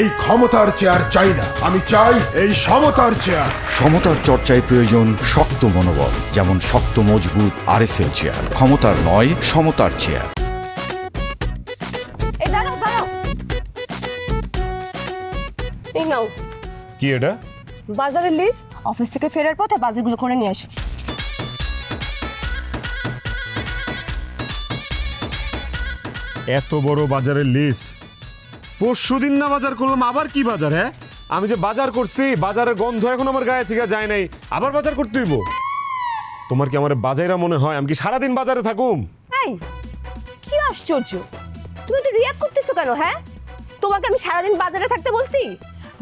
এই ক্ষমতার চেয়ার চাই না, আমি চাই এই সমতার চেয়ার। সমতার চর্চায় প্রয়োজন শক্ত মনোবল, যেমন শক্ত মজবুত আরএসএল চেয়ার। ক্ষমতার নয়, সমতার চেয়ার। এই দাঁড়াও দাঁড়াও, এই নাও কি এটা? বাজারের লিস্ট। অফিস থেকে ফেরার পথে বাজারগুলো করে নিয়ে আসো। এত বড় বাজারের লিস্ট? পরশুদিন না বাজার করলাম, আবার কি বাজার? হ্যাঁ, আমি যে বাজার করছি, বাজারের গন্ধ এখন আমার গায়ে থেকে যায় নাই, আবার বাজার করতে হইব? তোমার কি আমার বাজাইরা মনে হয় আমি কি সারাদিন বাজারে থাকুম? এই কি আশ্চর্য, তুমি তো রিয়াক্ট করতেছো কেন? হ্যাঁ, তোমাকে আমি সারাদিন বাজারে থাকতে বলছি?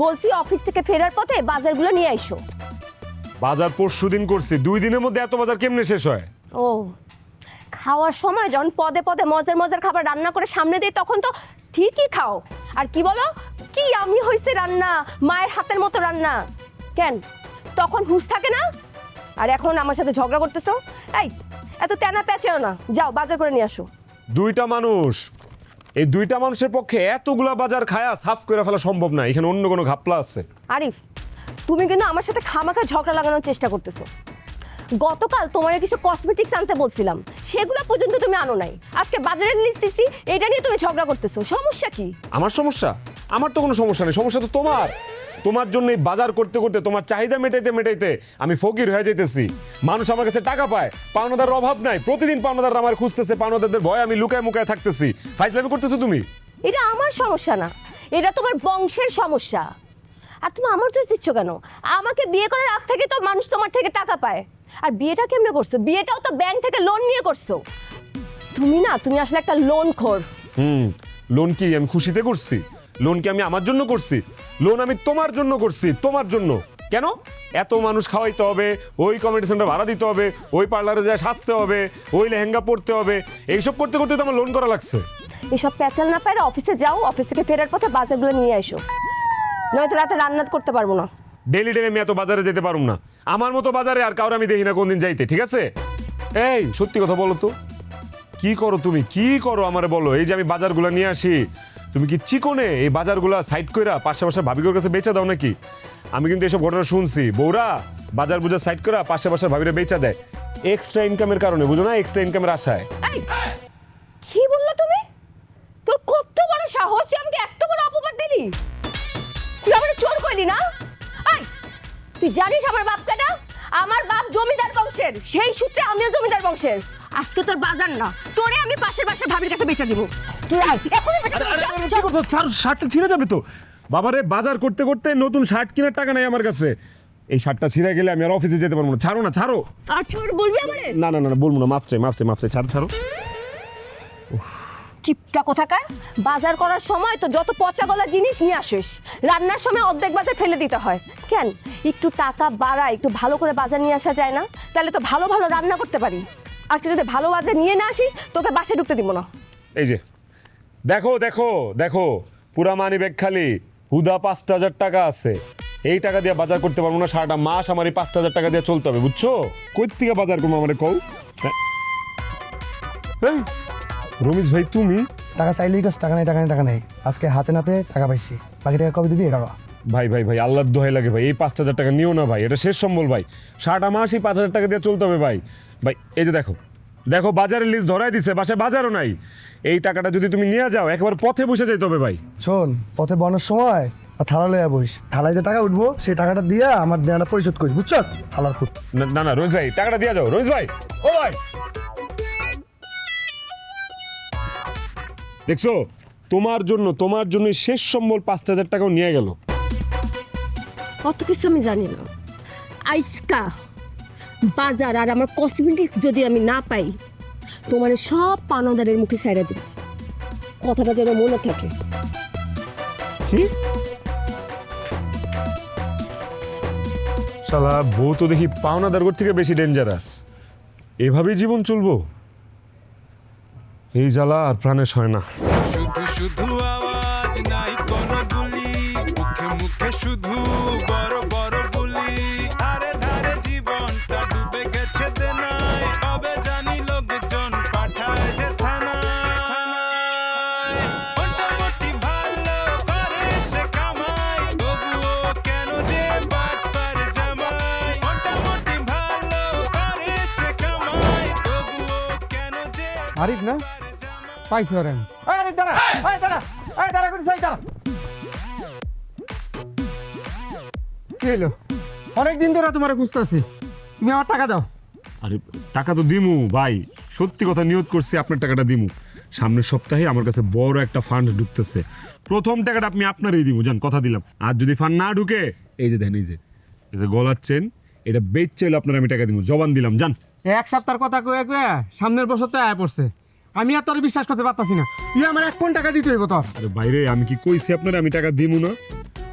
বলছি অফিস থেকে ফেরার পথে বাজারগুলো নিয়ে আইসো। বাজার পরশুদিন করছি, 2 দিনের মধ্যে এত বাজার কেমনে শেষ হয়? ও, খাওয়ার সময় যখন পদে পদে মজার মজার খাবার রান্না করে সামনে দিই তখন তো ঠিকই খাও, আর কি বলো কি আমি হইছে রান্না, মায়ের হাতের মতো রান্না। কেন তখন হুঁশ থাকে না? আর এখন আমার সাথে ঝগড়া করতেছো? এই এত তেনা পেঁচেও না, যাও বাজার করে নিয়ে আসো। 2টা মানুষ, এই 2টা মানুষের পক্ষে এতগুলা বাজার খায়া সাফ করে ফেলা সম্ভব না, এখানে অন্য কোনো ঘাপলা আছে। আরিফ, তুমি কিন্তু আমার সাথে খামাখা ঝগড়া লাগানোর চেষ্টা করতেছো। গতকাল তোমার কিছু কসমেটিক্স আনতে বলছিলাম, সেগুলো পর্যন্ত তুমি আনো নাই। আজকে বাজারের লিস্ট দিছি, এটা নিয়ে তুমি ঝগড়া করতেছো, সমস্যা কি? আমার সমস্যা? আমার তো কোনো সমস্যা নেই, সমস্যা তো তোমার। তোমার জন্য এই বাজার করতে করতে তোমার চাহিদা মেটাইতে মেটাইতে আমি ফকির হয়ে যাইতেছি। মানুষ আমার কাছে টাকা পায়, পাওনাদার অভাব নাই, প্রতিদিন পাওনাদার আমার খুঁজতেছে, পাওনাদারদের ভয় আমি লুকায় মুকায় থাকতেছি। ফাইজলামি করতেছো তুমি। এটা আমার সমস্যা না, এটা তোমার বংশের সমস্যা। আর তুমি আমার দোষ দিচ্ছ কেন? আমাকে বিয়ে করার আগ থেকে তো মানুষ তোমার থেকে টাকা পায়। আর বিয়েটা কেমনে করছো? বিয়েটাও তো ব্যাংক থেকে লোন নিয়ে করছো। তুমি না, তুমি আসলে একটা লোন খোর। লোন কি আমি খুশিতে করছি? লোন কি আমি আমার জন্য করছি? লোন আমি তোমার জন্য করছি, তোমার জন্য। কেন? এত মানুষ খাওয়াইতে হবে, ওই কমিটি সেন্টার ভাড়া দিতে হবে, ওই পার্লারে যায় সাজতে হবে, ওই লেহেঙ্গা পরতে হবে, এইসব করতে করতে তো আমার লোন করা লাগছে। এসব প্যাচাল না পারে অফিসে যাও, অফিস থেকে ফেরার পথে বাজারগুলো নিয়ে এসো, নয়তো রাতে রান্না করতে পারবো না। ডেলি ডেলি আমি এত বাজারে যেতে পারুম না। আমার মতো বাজারে আর কাউর আমি দেখি না কোনদিন যাইতে, ঠিক আছে? এই সত্যি কথা বলো তো, কি করো তুমি? কি করো আমারে বলো। এই যে আমি বাজারগুলো নিয়ে আসি, তুমি কি চিকনে এই বাজারগুলো সাইড কইরা পাশে পাশে ভাবির কাছে বেচা দাও নাকি? আমি কিন্তু এসব ঘটনা শুনছি, বউরা বাজার বুজার সাইড করা পাশে পাশে ভাবিরা বেচা দেয় এক্সট্রা ইনকামের কারণে, বুঝো না? এক্সট্রা ইনকামের আশায়। এই, কি বললা তুমি? তোর কত বড় সাহস, তুই আমাকে এত বড় অপবাদ দিলি? তুই আমাকে চোর কইলি না? এই, তুই জানিস আমার বাপ কেডা? আমার বাপ জমিদার বংশের, সেই সূত্রে আমিও জমিদার বংশের। আজকে তোর বাজার না, তোরে আমি পাশের বাসার ভাবির কাছে বেচে দিব। তুই আয়, এখনই বেচে দিব। কি করছো? শার্টটা ছিঁড়ে যাবে তো। বাবারে, বাজার করতে করতে নতুন শার্ট কেনার টাকা নাই আমার কাছে। এই শার্টটা ছিঁড়ে গেলে আমি আর অফিসে যেতে পারবো না। ছাড়ো না, ছাড়ো। আর চোর বলবি আমারে? না না না, বলবো না, মাফ চাই, মাফ চাই, মাফ চাই, ছাড়ো ছাড়ো। কিপটা কোথাকার, বাজার করার সময় তো যত পচা গলা জিনিস নিয়ে আসিস, রান্নার সময় অর্ধেক বাজার ফেলে দিতে হয়। কেন একটু টাকা বাড়া, একটু ভালো করে বাজার নিয়ে আসা যায় না? তাহলে তো ভালো ভালো রান্না করতে পারি। আর তুই যদি ভালো বাজার নিয়ে না আসিস, তোকে বাসায় ঢুকতে দিব না। এই যে দেখো দেখো দেখো, পুরা মানি ব্যাগ খালি, হুদা 5,000 টাকা আছে। এই টাকা দিয়ে বাজার করতে পারবো না, সারাটা মাস আমার এই 5,000 টাকা দিয়ে চলতে হবে, বুঝছো? কই থেকে বাজার করবো আমারে কও? এই রমেশ ভাই, তুমি? টাকা চাইলেই কাজ, টাকা নেই, টাকা নেই, টাকা নেই। আজকে হাতে নাতে টাকা পাইছি, বাকি টাকা কবে দিবি? এটা ভাই ভাই ভাই, আল্লাহর দোহাই লাগে ভাই, এই 5,000 টাকা নিও না ভাই, এটা শেষ সম্বল ভাই। সারাটা মাস এই 5,000 টাকা দিয়ে চলতে হবে ভাই। ভাই এই যে দেখো দেখো, বাজারের লিস্ট ধরাই দিছে, বাসায় বাজারও নাই। এই টাকাটা যদি তুমি নিয়ে যাও, একবার পথে বসে যেতে হবে ভাই। শোন, পথে বনার সময় আর থালা লইয়া বইস, থালায় যে টাকা উঠবো সেই টাকাটা দিয়ে আমার দেনাটা পরিশোধ করিস, বুঝছো? থালার ফুট। না না রোজ ভাই, টাকাটা দিয়ে যাও। রোজ ভাই, ও ভাই, দেখছো, তোমার জন্য শেষ সম্বল 5,000 টাকাও নিয়ে গেল। অত কিছু আমি জানি না। আইসকা বাজার আর আমার কসমেটিক্স যদি আমি না পাই, তোমার সব পানাদারের মুখে সাইরা দিব। কথাটা যেন মনে থাকে। কি শালা বউ তো দেখি পাওনাদার থেকে বেশি ডেঞ্জারাস। এভাবেই জীবন চলবো? এই জ্বালা আর প্রাণে সয় না। শুধু শুধু আওয়াজ নাই কোনো বুলি, মুখে মুখে শুধু বড় বড় বুলি। ধারে ধারে জীবনটা ডুবে গেছে দেনায়, কবে জানি লোকজন পাঠায় যে থানায়। মোটামুটি ভালো করে সে কাম আরিফ না পাইছি ওরে আমি। এই আরিফ দাঁড়া, এই দাঁড়া, এই দাঁড়া করে দাঁড়া। কি হলো? অনেকদিন ধরে তোমার খুঁজতেছি, তুমি আমার টাকা দাও। আরে টাকা তো দিমু ভাই, সত্যি কথা নিয়ত করছি আপনার টাকাটা দিমু। সামনের সপ্তাহে আমার কাছে বড় একটা ফান্ড ঢুকতেছে, প্রথম টাকাটা আপনি আপনারই দিব, জান কথা দিলাম। আর যদি ফান্ড না ঢুকে এই যে দেন, এই যে গলার চেন, এটা বেচ চাইলে আপনার আমি টাকা দিব, জবান দিলাম, জান। এক সপ্তাহের কথা কয়ে কয়ে সামনের বছর তো আয় পড়ছে, আমি আর তোর বিশ্বাস করতে পারতাছি না। তুই আমার 1 কোটি টাকা দিতে হইব তোর। আরে বাইরে আমি কি কইছি আপনার আমি টাকা দিমু না?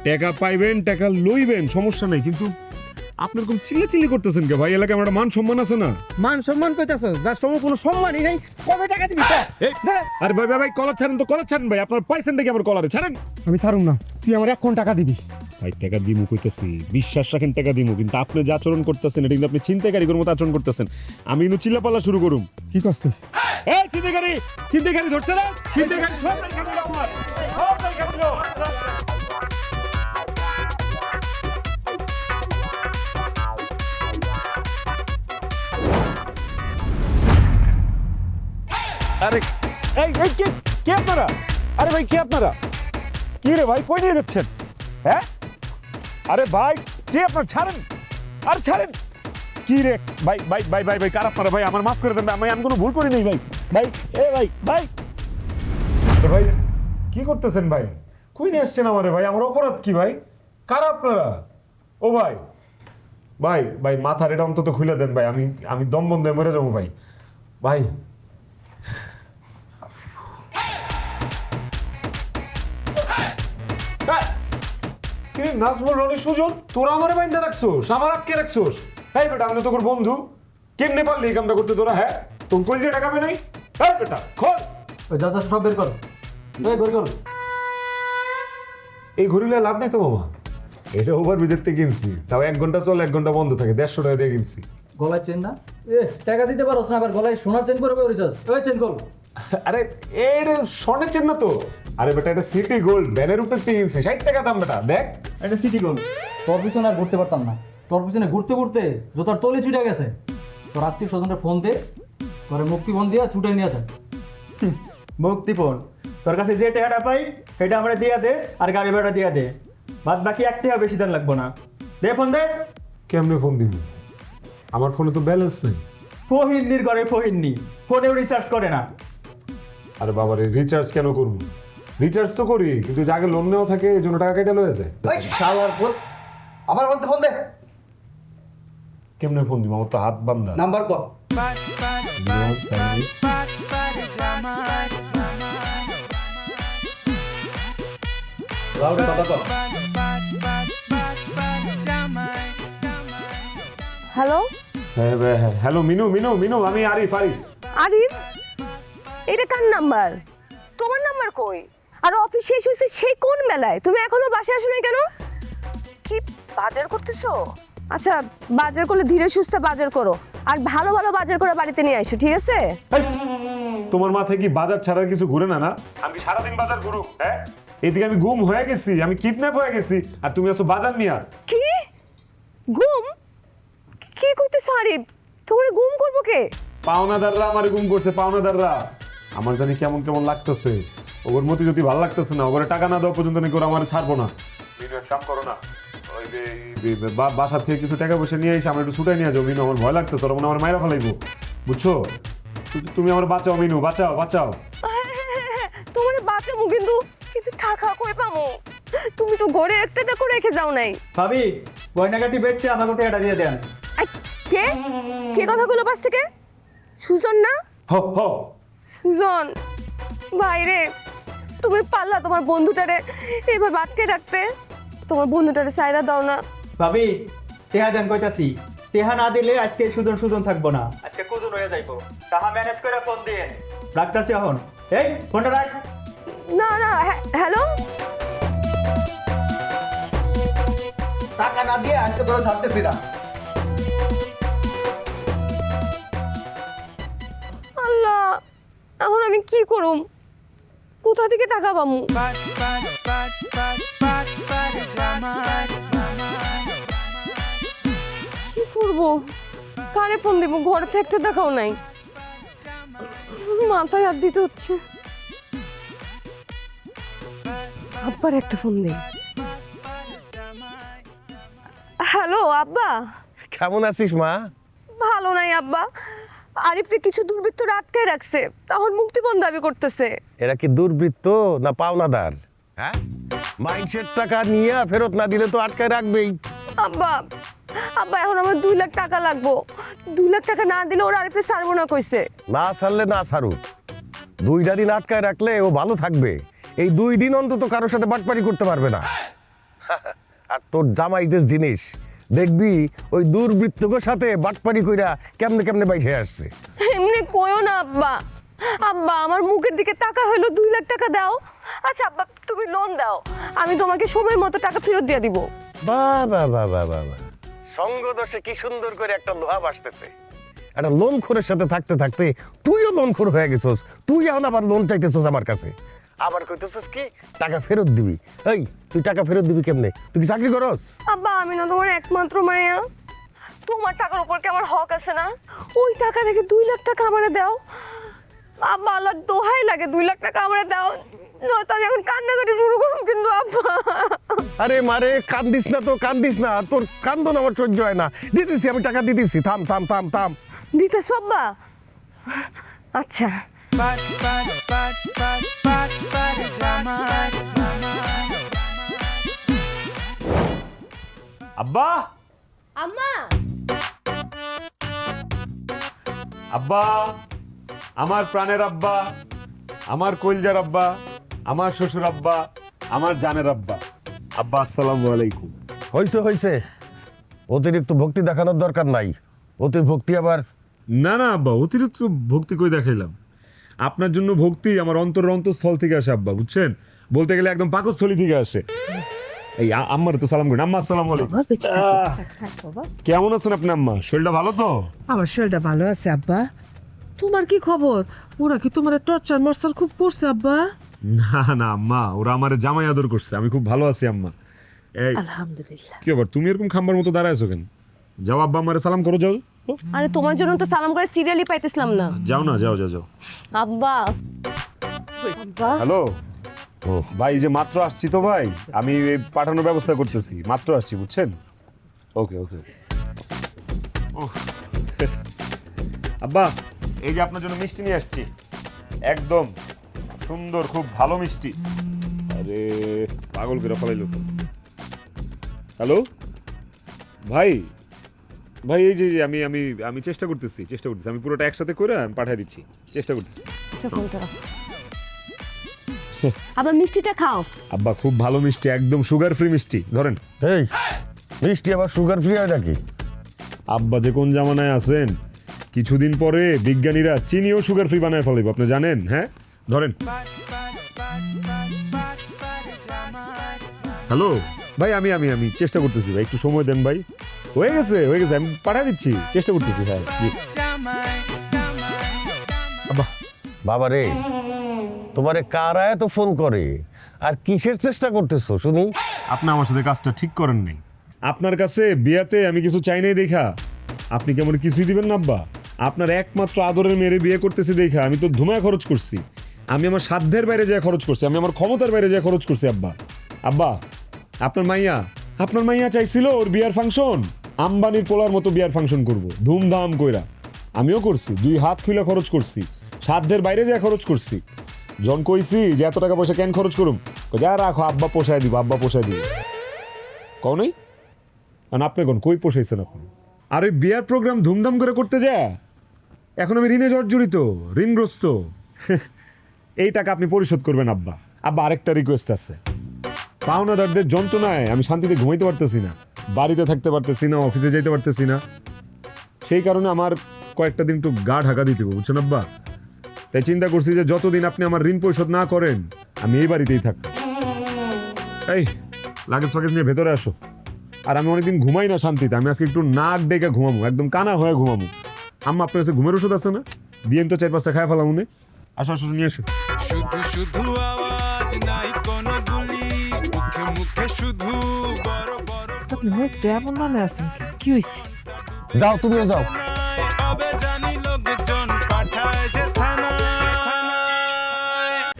টাকা পাইবেন, টাকা লইবেন, সমস্যা নাই, কিন্তু আপনার কোন চিল্লাচিল্লি করতেছেন কে ভাই? এলাকায় আমার মান সম্মান আছে না? মান সম্মান কইতাছ, যার সঙ্গে কোনো সম্মানই নাই, কবে টাকা দিবি তো? আরে ভাই ভাই ভাই কলার ছাড়েন তো, কলার ছাড়েন ভাই, আপনার পাইছেন নাকি আমার কলারে? ছাড়েন। আমি ছাড়ুম না, তুই আমার 1 কোটি টাকা দিবি। ভাই টাকা দিমু কইতেছি, বিশ্বাস রাখেন টাকা দিমু, কিন্তু আপনি যে আচরণ করতেছেন এটা কিন্তু আপনি ছিনতাইকারীর মতো আচরণ করতেছেন। আমি কিন্তু চিল্লাপাল্লা শুরু করুম। কি করছিস? এই ছিনতাইকারী, ছিনতাইকারী ধরছে না? ছিনতাইকারী সব নাই কাছে আমার, সব নাই কাছে। আরে এই এই কে আপনারা? আরে ভাই কে আপনারা? কি রে ভাই, কই নিয়ে যাচ্ছেন? হ্যাঁ আরে ভাই কে আপনার? ছাড়েন, আর ছাড়েন। কি রে ভাই ভাই ভাই ভাই ভাই কার আপনারা? ভাই আমার মাফ করে দেন, আমি কোনো ভুল করি নাই ভাই। ভাই এ ভাই ভাই ভাই কি করতেছেন ভাই? কই নিয়ে আসছেন আমারে ভাই? আমার অপরাধ কি ভাই? কার আপনারা? ও ভাই ভাই ভাই মাথার এটা অন্তত খুলে দেন ভাই, আমি দম বন্ধ হয়ে মরে যাবো ভাই। ভাই কি নাজমুল রনি সুজন, তোরা আমারে বাইন্দা রাখছোস, আমার আটকে রাখছোস? এই বেটা আমি তো তোর বন্ধু, কেমনে পারলি এই কামটা করতে তোরা? হ্যাঁ তোর কলজে টাকা পাবে নাই? এই বেটা খোল যা যা সব বের কর, এই বের কর। এই ঘড়িলে লাভ নাই তো মামা, এটা ওভার ব্রিজের থেকে কিনছি, তাও 1 ঘন্টা চলে 1 ঘন্টা বন্ধ থাকে, 150 টাকা দিয়ে কিনছি। গলায় চেন না? টাকা দিতে পারোস না, আবার গলায় সোনার চেন পরে বেরিয়েছিস। ওই চেন কল। আরে এটা স্বর্ণের চেন না তো, আরে বেটা এটা সিটি গোল্ড, ব্যানের উপরে থেকে কিনছি, 60 টাকা দাম বেটা, দেখ। এটা সিটি গোল। তোর পিছনে আর ঘুরতে পারতাম না, তোর পিছনে ঘুরতে ঘুরতে জোতার তলে ছুটে গেছে। তোর আত্মীয় স্বজনের ফোন দে, তোর মুক্তিপণ দিয়া ছুটে নিয়ে যায়। মুক্তিপণ তোর কাছে যে টাকাটা পাই সেটা আমরা দিয়া দে, আর গাড়ি ভাড়া দিয়া দে, বাদ বাকি 1 টাকা বেশি দেন লাগবো না। দে ফোন দে। কেমনে ফোন দিব? আমার ফোনে তো ব্যালেন্স নেই। ফহিন্নির ঘরে ফহিন্নি, ফোনেও রিচার্জ করে না। আরে বাবা রে, রিচার্জ কেন করবো? রিচার্জ তো করি, কিন্তু যাকে লোন নেওয়া থাকে এই জন্য টাকা কেটে লয়ে যায়। আমার বলতে ফোন দে, কেমনে ফোন দিব? আমার তো হাত বান্ধা। নাম্বার কর। পাট পাট পাট পাট পাট জামাই লাউডে কথা কর। পাট পাট পাট পাট পাট জামাই হ্যালো হ্যালো মিনু মিনু মিনু, আমি আরিফ। আরিফ, এটা কার নাম্বার? তোমার নাম্বার কই? আর অফিস শেষ হয়েছে সেই কোন বেলায়? তুমি এখনো বাসায় আসো নাই কেন? কি বাজার করতেছো? আচ্ছা বাজার করলে ধীরে সুস্থে বাজার করো, আর ভালো ভালো বাজার করে বাড়িতে নিয়ে আসো, ঠিক আছে? এই, তোমার মাথায় কি বাজার ছাড়ার কিছু ঘুরে না? না আমি কি সারাদিন বাজার ঘুরু? হ্যাঁ এদিকে আমি গুম হয়ে গেছি, আমি কিডন্যাপ হয়ে গেছি, আর তুমি আছো বাজার নিয়ে। কি গুম? কি করতেছো আরিফ? তোমার গুম করবো কে? পাওনাদাররা আমারে গুম করছে, পাওনাদাররা। আমার জানি কেমন কেমন লাগতেছে, ওর মতি যদি ভালো লাগতেছে না, ওরে টাকা না দেওয়া পর্যন্ত নাকি ওরা আমার ছাড়বো না। মিনু এক কাম করো না, ওই যে বাসা থেকে কিছু টাকা পয়সা নিয়ে এসে আমার একটু ছুটে নিয়ে যাও। মিনু আমার ভয় লাগতেছে, ওরা মনে হয় আমার মায়েরা ফেলাইবো, বুঝছো? তুমি আমার বাঁচাও মিনু, বাঁচাও বাঁচাও। তোমার বাঁচামু, কিন্তু কিন্তু টাকা কই পামু? তুমি তো ঘরে একটা টাকা রেখে যাও নাই। ভাবি গয়নাগাটি বেচছে, আমাকে টাকাটা দিয়ে দেন। আই, কে কে কথাগুলো পাশ থেকে? সুজন না? হ হ সুজন ভাইরে, তুমি পারলা তোমার বন্ধুটারে এইভাবে আটকে রাখতে? তোমার বন্ধুটারে সাইরা দাও না। ভাবি টেহা দেন কইতাছি, টেহা না দিলে আজকে সুজন সুজন থাকবো না, আজকে কুজন হয়ে যাইবো। টাকা ম্যানেজ করে ফোন দিন, রাখতাছি এখন। এই ফোনটা রাখ। না না, হ্যালো, টাকা না দিয়ে আজকে তোরা ছাড়তেছি না। আল্লাহ, এখন আমি কি করুম? কোথা থেকে টাকা পামু? পাট পাট পাট পাট পাট পাট জামাই কি করবো? কারে ফোন দিব? ঘরে তো একটা টাকাও নাই। মাথায় হাত দিতে হচ্ছে। আব্বার একটা ফোন দে। হ্যালো আব্বা। কেমন আছিস মা? ভালো নাই আব্বা, আরিফকে কিছু দুর্বৃত্তরা আটকায় রাখছে, তখন মুক্তিপণ দাবি করতেছে। এরা কি দুর্বৃত্ত না পাওনাদার? হ্যাঁ, মাইন্সের টাকা নিয়ে ফেরত না দিলে তো আটকায় রাখবেই। আব্বা আব্বা এখন আমার 2 লাখ টাকা লাগবো, 2 লাখ টাকা না দিলে ওরা আরিফে ছাড়বো না কইছে। না ছাড়লে না ছাড়ুক, 2টা দিন আটকায় রাখলে ও ভালো থাকবে। এই 2 দিন অন্তত কারোর সাথে বাটপারি করতে পারবে না। আর তোর জামাই যে জিনিস, দেখবি ওই দুর্বৃত্তকের সাথে বাটপারি কইরা কেমনে কেমনে বাইরে আসছে। এমনি কইও না আব্বা। আব্বা আমার মুখের দিকে টাকা হলো 2 লাখ টাকা দাও। আচ্ছা আব্বা তুমি লোন দাও, আমি তোমাকে সময় মতো টাকা ফেরত দিয়ে দিব। বাহ বাহ বাহ বাহ বাহ বাহ, সঙ্গ দোষে কি সুন্দর করে একটা লোহাব আসতেছে। একটা লোন খোরের সাথে থাকতে থাকতে তুইও লোন খোর হয়ে গেছস। তুই এখন আবার লোন চাইতেছস আমার কাছে, আবার কইতেছস কি টাকা ফেরত দিবি। এই তুই টাকা ফেরত দিবি কেমনে? তুই কি চাকরি করস? আব্বা আমি না তোমার একমাত্র মায়া, তোমার টাকার উপর কি আমার হক আছে না? ওই টাকা থেকে 2 লাখ টাকা আমারে দাও আব্বা, আল্লাহর দোহাই লাগে 2 লাখ টাকা আমারে দাও, নয়তো আমি এখন কান্নাকাটি শুরু করুন কিন্তু আব্বা। আরে মারে কান্দিস না তো, কান্দিস না, তোর কান্দন আমার সহ্য হয় না। দিতেছি আমি টাকা দিতেছি, থাম থাম থাম থাম। দিতেছ আব্বা? আচ্ছা আব্বা, আম্মা। আব্বা, আমার প্রাণের আব্বা, আমার কলজার আব্বা, আমার শ্বশুর আব্বা, আমার জানের আব্বা। আব্বা আসসালামু আলাইকুম। হইছে হইছে, অতিরিক্ত ভক্তি দেখানোর দরকার নাই। অতি ভক্তি আবার না না আব্বা, অতিরিক্ত ভক্তি কই দেখাইলাম? আপনার জন্য ভক্তি আমার অন্তঃস্থল থেকে আসে আব্বা, বুঝছেন? বলতে গেলে একদম পাকস্থলী থেকে আসে। এই আম্মার তো সালাম করেন। আম্মা আসসালামু আলাইকুম। কেমন আছেন আপনি আম্মা? শরীরটা ভালো তো? আমার শরীরটা ভালো আছে আব্বা। তোমার কি খবর? ওরা কি তোমার টর্চার মর্চার খুব করছে আব্বা? না না আম্মা, ওরা আমার জামাই আদর করছে, আমি খুব ভালো আছি আম্মা। এই আলহামদুলিল্লাহ। কি ব্যাপার, তুমি এরকম খাম্বার মতো দাঁড়ায় আছো কেন? যাও আব্বা আমারে সালাম করো, যাও। আরে তোমার জন্য তো সালাম করে সিরিয়ালই পাইতেছিলাম না। যাও না, যাও যাও যাও। আব্বা আব্বা হ্যালো ও ভাই, যে মাত্র আসছি তো ভাই, আমি এই পাঠানোর ব্যবস্থা করতেছি, মাত্র আসছি, বুঝছেন? ওকে ওকে। আব্বা এই যে আপনার জন্য মিষ্টি নিয়ে আসছি, একদম সুন্দর, খুব ভালো মিষ্টি। আরে পাগল করে ফেলাইলো। হ্যালো ভাই, ভাই এই যে আমি আমি আমি চেষ্টা করতেছি, আমি পুরোটা একসাথে করে আমি পাঠিয়ে দিচ্ছি, চেষ্টা করতেছি। আচ্ছা ফোনটা রাখো। আবার মিষ্টিটা খাও। আব্বা খুব ভালো মিষ্টি, একদম সুগার ফ্রি মিষ্টি, ধরেন। এই মিষ্টি আবার সুগার ফ্রি হয় নাকি? আব্বা যে কোন জামানায় আছেন, কিছুদিন পরে বিজ্ঞানীরা চিনিও সুগার ফ্রি বানায় ফেলবে, আপনি জানেন? হ্যাঁ ধরেন। হ্যালো ভাই, আমি আমি আমি চেষ্টা করতেছি ভাই, একটু সময় দেন ভাই। হয়ে গেছে আমি পাঠিয়ে দিচ্ছি, চেষ্টা করতেছি। হ্যাঁ জি। আব্বা বাবা রে, তোমারে কারা এত ফোন করে আর কিসের চেষ্টা করতেছো শুনি? আপনি আমার সাথে কাজটা ঠিক করেন নাই। আপনার কাছে বিয়াতে আমি কিছু চাই নাই দেখা আপনি কেমন কিছুই দিবেন না আব্বা? আপনার একমাত্র আদরের মেয়েরে বিয়ে করতেছি দেখা আমি তো ধুমায় খরচ করছি, আমি আমার সাধ্যের বাইরে যায় খরচ করছি, আমি আমার ক্ষমতার বাইরে যায় খরচ করছি আব্বা। আব্বা আপনার মাইয়া চাইছিল ওর বিয়ার ফাংশন, আম্বানির পোলার মতো বিয়ার ফাংশন করব ধুমধাম কইরা, আমিও করছি, 2 হাত খুলে খরচ করছি, সাধ্যের বাইরে যায় খরচ করছি। যখন কইছি যে এত টাকা পয়সা কেন খরচ করুম, যা রাখো আব্বা পোষায় দিব, কও নাই? কারণ আপনি কোন কই পোষাইছেন আপনি? আর ওই বিয়ার প্রোগ্রাম ধুমধাম করে করতে যায় এখন আমি ঋণে জর্জরিত, ঋণগ্রস্ত। এই টাকা আপনি পরিশোধ করবেন আব্বা। আব্বা আরেকটা রিকোয়েস্ট আছে, পাওনাদারদের যন্ত্রণায় আমি শান্তিতে ঘুমাইতে পারতেছি না, বাড়িতে থাকতে পারতেছি না, অফিসে যেতে পারতেছি না, সেই কারণে আমার কয়েকটা দিন একটু গা ঢাকা দিতে হবে, বুঝছেন আব্বা? তাই চিন্তা করছি যে যতদিন আপনি আমার ঋণ পরিশোধ না করেন আমি এই বাড়িতেই থাকবো। এই লাগেজ ফাগেজ নিয়ে ভেতরে আসো। আর আমি অনেকদিন ঘুমাই না শান্তিতে, আমি আজকে একটু নাক ডেকে ঘুমামো, একদম কানা হয়ে ঘুমামো। আম্মা আপনার কাছে ঘুমের ওষুধ আছে না? দিয়েন তো 4-5টা খায় ফেলাম উনি। আসো আসো নিয়ে এসো। শুধু শুধু আওয়াজ নাই কোনো গুলি, মুখে মুখে শুধু বড় বড় আপনি মুখটা এমন মানে আছেন কি হয়েছে? যাও তুমিও যাও। হবে জানি লোকজন পাঠায় যে থানায়।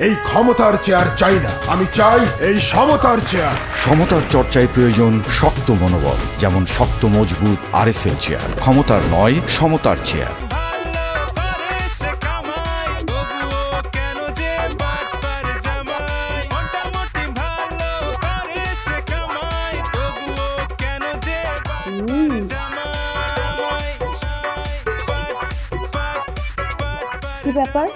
এই ক্ষমতার চেয়ার চাই না, আমি চাই এই সমতার চেয়ার। সমতার চর্চায় প্রয়োজন শক্ত মনোবল, যেমন শক্ত মজবুত আরএসএল চেয়ার। ক্ষমতার নয়, সমতার চেয়ার। সে কামাই তবুও কেন যে বাটপার জামাই মোটামুটি ভালো পারে সে কামাই তবুও কেন যে বাটপার জামাই কি ব্যাপার,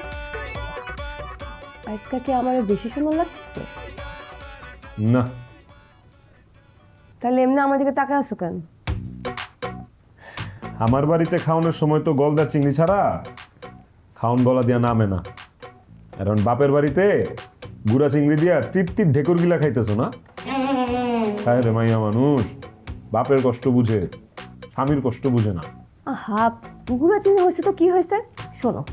আজকে কি আমার বেশি সুন্দর লাগছে? না, তাহলে এমনি আমার দিকে তাকায় আছো কেন? আমার বাড়িতে খাওয়ানোর সময় তো গলদা চিংড়ি ছাড়া খাওন গলা দিয়া নামে না। এখন বাপের বাড়িতে গুড়া চিংড়ি দিয়া তৃপ্তির ঢেকুর গিলা খাইতেছো না? খায় রে মাইয়া মানুষ, বাপের কষ্ট বুঝে, স্বামীর কষ্ট বুঝে না। আহা, গুড়া চিংড়ি হয়েছে তো কি হয়েছে? শোনো,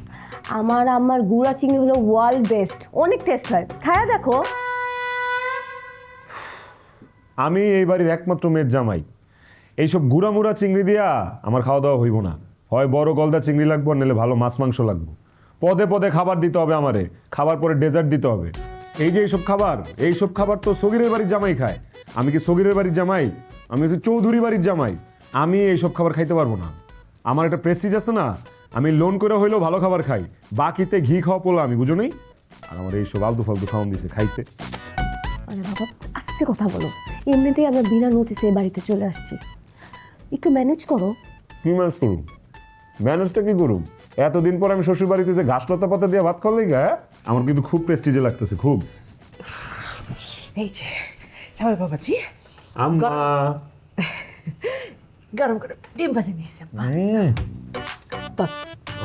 আমার গুড়া চিংড়ি হলো ওয়ার্ল্ড বেস্ট, অনেক টেস্ট হয়, খায়া দেখো। আমি এই বাড়ির একমাত্র মেয়ের জামাই, এইসব গুড়া মুড়া চিংড়ি দিয়া আমার খাওয়া দাওয়া হইব না। হয় বড় গলদা চিংড়ি লাগবো, নাহলে ভালো মাছ মাংস লাগবো। পদে পদে খাবার দিতে হবে আমারে, খাবার পরে ডেজার্ট দিতে হবে। এই যে এইসব খাবার তো সগিরের বাড়ির জামাই খায়। আমি কি সগিরের বাড়ির জামাই? আমি হচ্ছে চৌধুরী বাড়ির জামাই। আমি এইসব খাবার খাইতে পারবো না। আমার একটা প্রেস্টিজ আছে না, আমি লোন করে হইলেও ভালো খাবার খাই, বাকিতে ঘি খাওয়া পড়লো আমি, বুঝো নেই? আর আমার এইসব আলতু ফালতু খাওয়ান দিছে খাইতে। আরে বাবা, আস্তে কথা বলো, এমনিতেই আমরা বিনা নোটিসে বাড়িতে চলে আসছি, একটু ম্যানেজ করো। কি ম্যানেজ করুম? ম্যানেজটা কি করুম? এতদিন পর আমি শ্বশুর বাড়িতে যে ঘাস লতা পাতা দিয়ে ভাত খাওয়ার লেগে আমার কিন্তু খুব প্রেস্টিজে লাগতেছে, খুব। এই যে জামাই বাবাজি, আম্মা গরম করে ডিম ভাজি নিয়েছি আব্বা।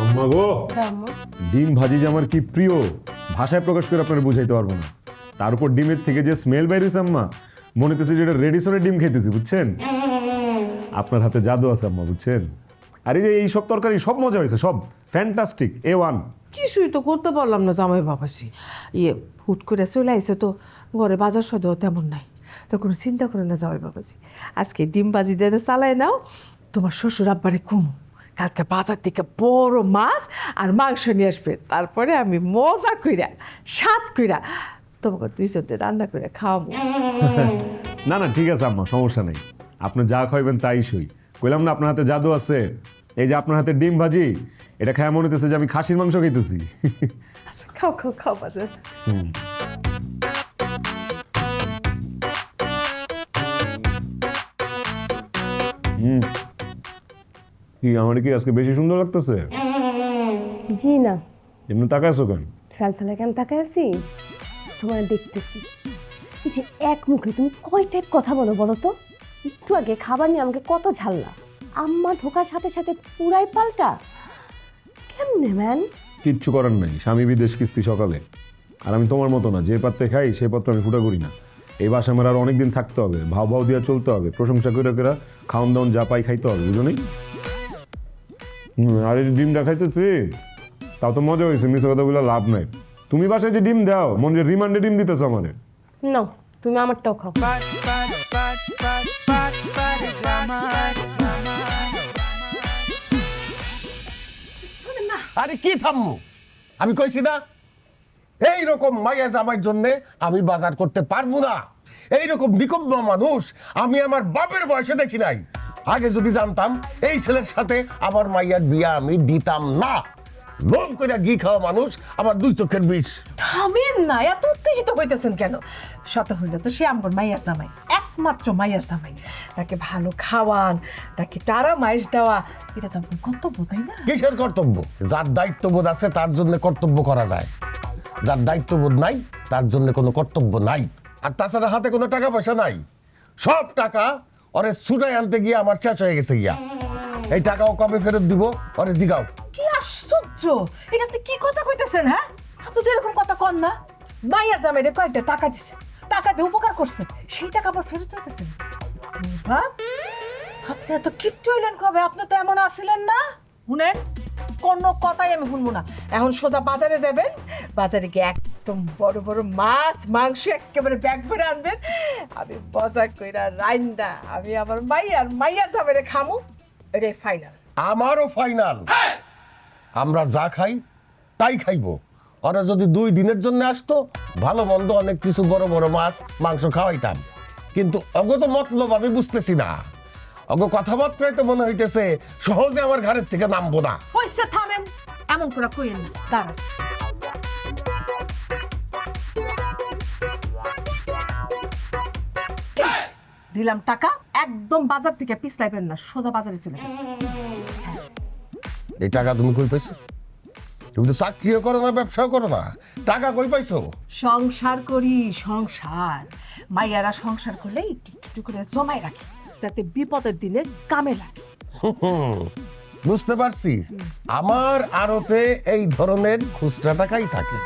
আম্মা গো, ডিম ভাজি যে আমার কি প্রিয়, ভাষায় প্রকাশ করে আপনারা বুঝাইতে পারবো না। তার উপর ডিমের থেকে যে স্মেল বাইর হয়েছে আম্মা, মনে হতেছে যে এটা রেডিসনের ডিম খাইতেছি, বুঝছেন? আপনার হাতে জাদু আছে আম্মা, বুঝছেন? আর এই যে এই সব তরকারি সব মজা হয়েছে, সব ফ্যান্টাস্টিক, A1। কিছুই তো করতে পারলাম না জামাই বাবাজি, হুট করে চলে আইসে তো, ঘরে বাজার সদাও তেমন নাই। তো কোনো চিন্তা করে না জামাই বাবাজি, আজকে ডিম ভাজি দিয়ে চালাই নাও, তোমার শ্বশুর আব্বারে কুমু কালকে বাজার থেকে বড় মাছ আর মাংস নিয়ে আসবে, তারপরে আমি মজা কইরা স্বাদ কইরা তোমাকে 200 রান্না করে খাওয়াবো। না না, ঠিক আছে আম্মা, সমস্যা নেই। আপনি যা খাইবেন তাই সই। কইলাম না আপনার হাতে জাদু আছে। এই যে আপনার হাতে ডিম ভাজি, এটা খায় মনে হতেছে যে আমি খাসির মাংস খাইতেছি। আচ্ছা, খাও খাও খাও বাজার। কি আমার কি আজকে বেশি সুন্দর লাগতেছে? জি না, এমনি তাকাইছো কেন? ফেলফেলা কেন তাকায় আছি? তোমার দেখতেছি। এই যে এক মুখে তুমি কয় টাইপ কথা বলো বলো তো? একটু আগে খাবার নিয়ে আমাকে কত ঝাল্লা, আম্মা ঢোকার সাথে সাথে পুরাই পাল্টা। কেমনে ম্যান? কিচ্ছু করার নাই, স্বামী বিদেশ কিস্তি সকালে। আর আমি তোমার মতো না, যে পাত্রে খাই সেই পাত্র আমি ফুটা করি না। এই বাসায় আমার আর অনেকদিন থাকতে হবে, ভাও ভাও দিয়ে চলতে হবে, প্রশংসা করে করে খাওন দাওন যা পাই খাইতে হবে, বুঝো নি? আর এই ডিমটা খাইতেছি, তাও তো মজা হয়েছে, মিশে কথা বলে লাভ নাই। তুমি বাসায় যে ডিম দাও, মনে যে রিমান্ডে ডিম দিতেছো আমারে। নাও, তুমি আমারটাও খাও। আরে কি থামমু? আমি কইছি না এইরকম মাইয়া জামাইয়ের জন্য আমি বাজার করতে পারবো না। এইরকম নিকম্ম মানুষ আমি আমার বাপের বয়সে দেখি নাই। আগে যদি জানতাম এই ছেলের সাথে আমার মাইয়ার বিয়া আমি দিতাম না। লোন করে ঘি খাওয়া মানুষ আমার দুই চোখের বিষ। থামেন না, এত উত্তেজিত হইতেছেন কেন? শত হইলে তো সে আমার মাইয়ার জামাই, একমাত্র মাইয়ার জামাই। তাকে ভালো খাওয়ান, তাকে টারা মাইশ দেওয়া, এটা তো আপনার কর্তব্য, তাই না? কিসের কর্তব্য? যার দায়িত্ববোধ আছে তার জন্য কর্তব্য করা যায়, যার দায়িত্ববোধ নাই তার জন্য কোনো কর্তব্য নাই। আর তাছাড়া হাতে কোনো টাকা পয়সা নাই, সব টাকা ওরে ছুটাই আনতে গিয়ে আমার শেষ হয়ে গেছে গিয়া। এই টাকাও কবে ফেরত দিব ওরে জিগাও। কি আশ্চর্য, এটা আপনি কি কথা কইতেছেন? হ্যাঁ, আপনি তো এরকম কথা কন না। মাইয়ার জামাইরে কয়েকটা টাকা দিছে, টাকা দিয়ে উপকার করছে, সেই টাকা আবার ফেরত চাইতেছেন? আপনি এত কিচ্ছু হইলেন কবে? আপনি তো এমন আসিলেন না। শুনেন, কোনো কথাই আমি শুনবো না। এখন সোজা বাজারে যাবেন, বাজারে গিয়ে একদম বড় বড় মাছ মাংস একেবারে ব্যাগ ভরে আনবেন। আমি মজা কইরা রাইন্দা আমি আমার মাইয়ার জামাইরে খামু, এটাই ফাইনাল। আমারও ফাইনাল। আমরা যা খাই তাই খাইবো, ওরা যদি 2 দিনের জন্য আসতো ভালো মন্দ অনেক কিছু বড় বড় মাছ মাংস খাওয়াইতাম, কিন্তু অগ তো মতলব আমি বুঝতেছি না। অগ কথাবার্তায় তো মনে হইতেছে সহজে আমার ঘরের থেকে নামবো না। হইছে, থামেন, এমন করে কইেন না, দাঁড়ান। দিলাম টাকা, একদম বাজার থেকে পিছলাইবেন না, সোজা বাজারে চলে যাবেন। এই টাকা তুমি কই পাইছো? তুমি তো চাকরিও করো না, ব্যবসাও করো না, টাকা কই পাইছো? সংসার করি, সংসার। মাইয়ারা সংসার করলে একটু একটু করে জমায় রাখি, যাতে বিপদের দিনে কামে লাগে। বুঝতে পারছি, আমার আড়তে এই ধরনের খুচরা টাকাই থাকে।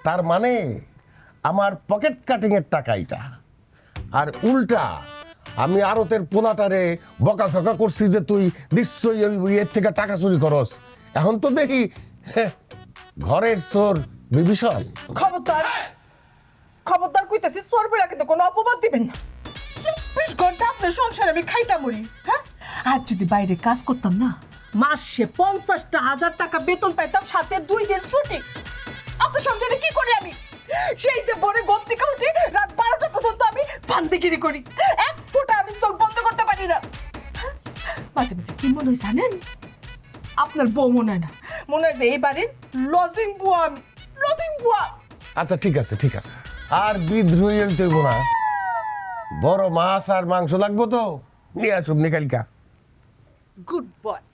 তার মানে আমার পকেট কাটিং এর টাকা এটা। আর উল্টা আমি আড়তের পোলাটারে বকাঝকা করছি যে তুই নিশ্চয়ই এর থেকে টাকা চুরি করস। এখন তো দেখি ঘরের চোর বিভীষণ। খবরদার, খবরদার কইতাছি, চোর বেড়া কিন্তু কোনো অপবাদ দিবেন না। 24 ঘন্টা আপনার সংসারে আমি খাইটা মরি, হ্যাঁ? আর যদি বাইরে কাজ করতাম না, মাসে 50,000 টাকা বেতন পাইতাম, সাথে 2 দিন ছুটি। আপনার সংসারে কি করি আমি? সেই যে ভোরে ঘুম থেকে উঠি রাত 12টা পর্যন্ত আমি বান্দিগিরি করি, এক ফোঁটা আমি চোখ বন্ধ করতে পারি না। মাঝে মাঝে কি মনে হয় জানেন? আপনার বউ মনে হয় না, মনে হয় যে এই বাড়ির লজিং বুয়া আমি, লজিং বুয়া। আচ্ছা ঠিক আছে ঠিক আছে, আর বিদ্রোহী হইব না। বড় মাছ আর মাংস লাগবো তো নিয়ে আসুন নিকালকা। Good boy.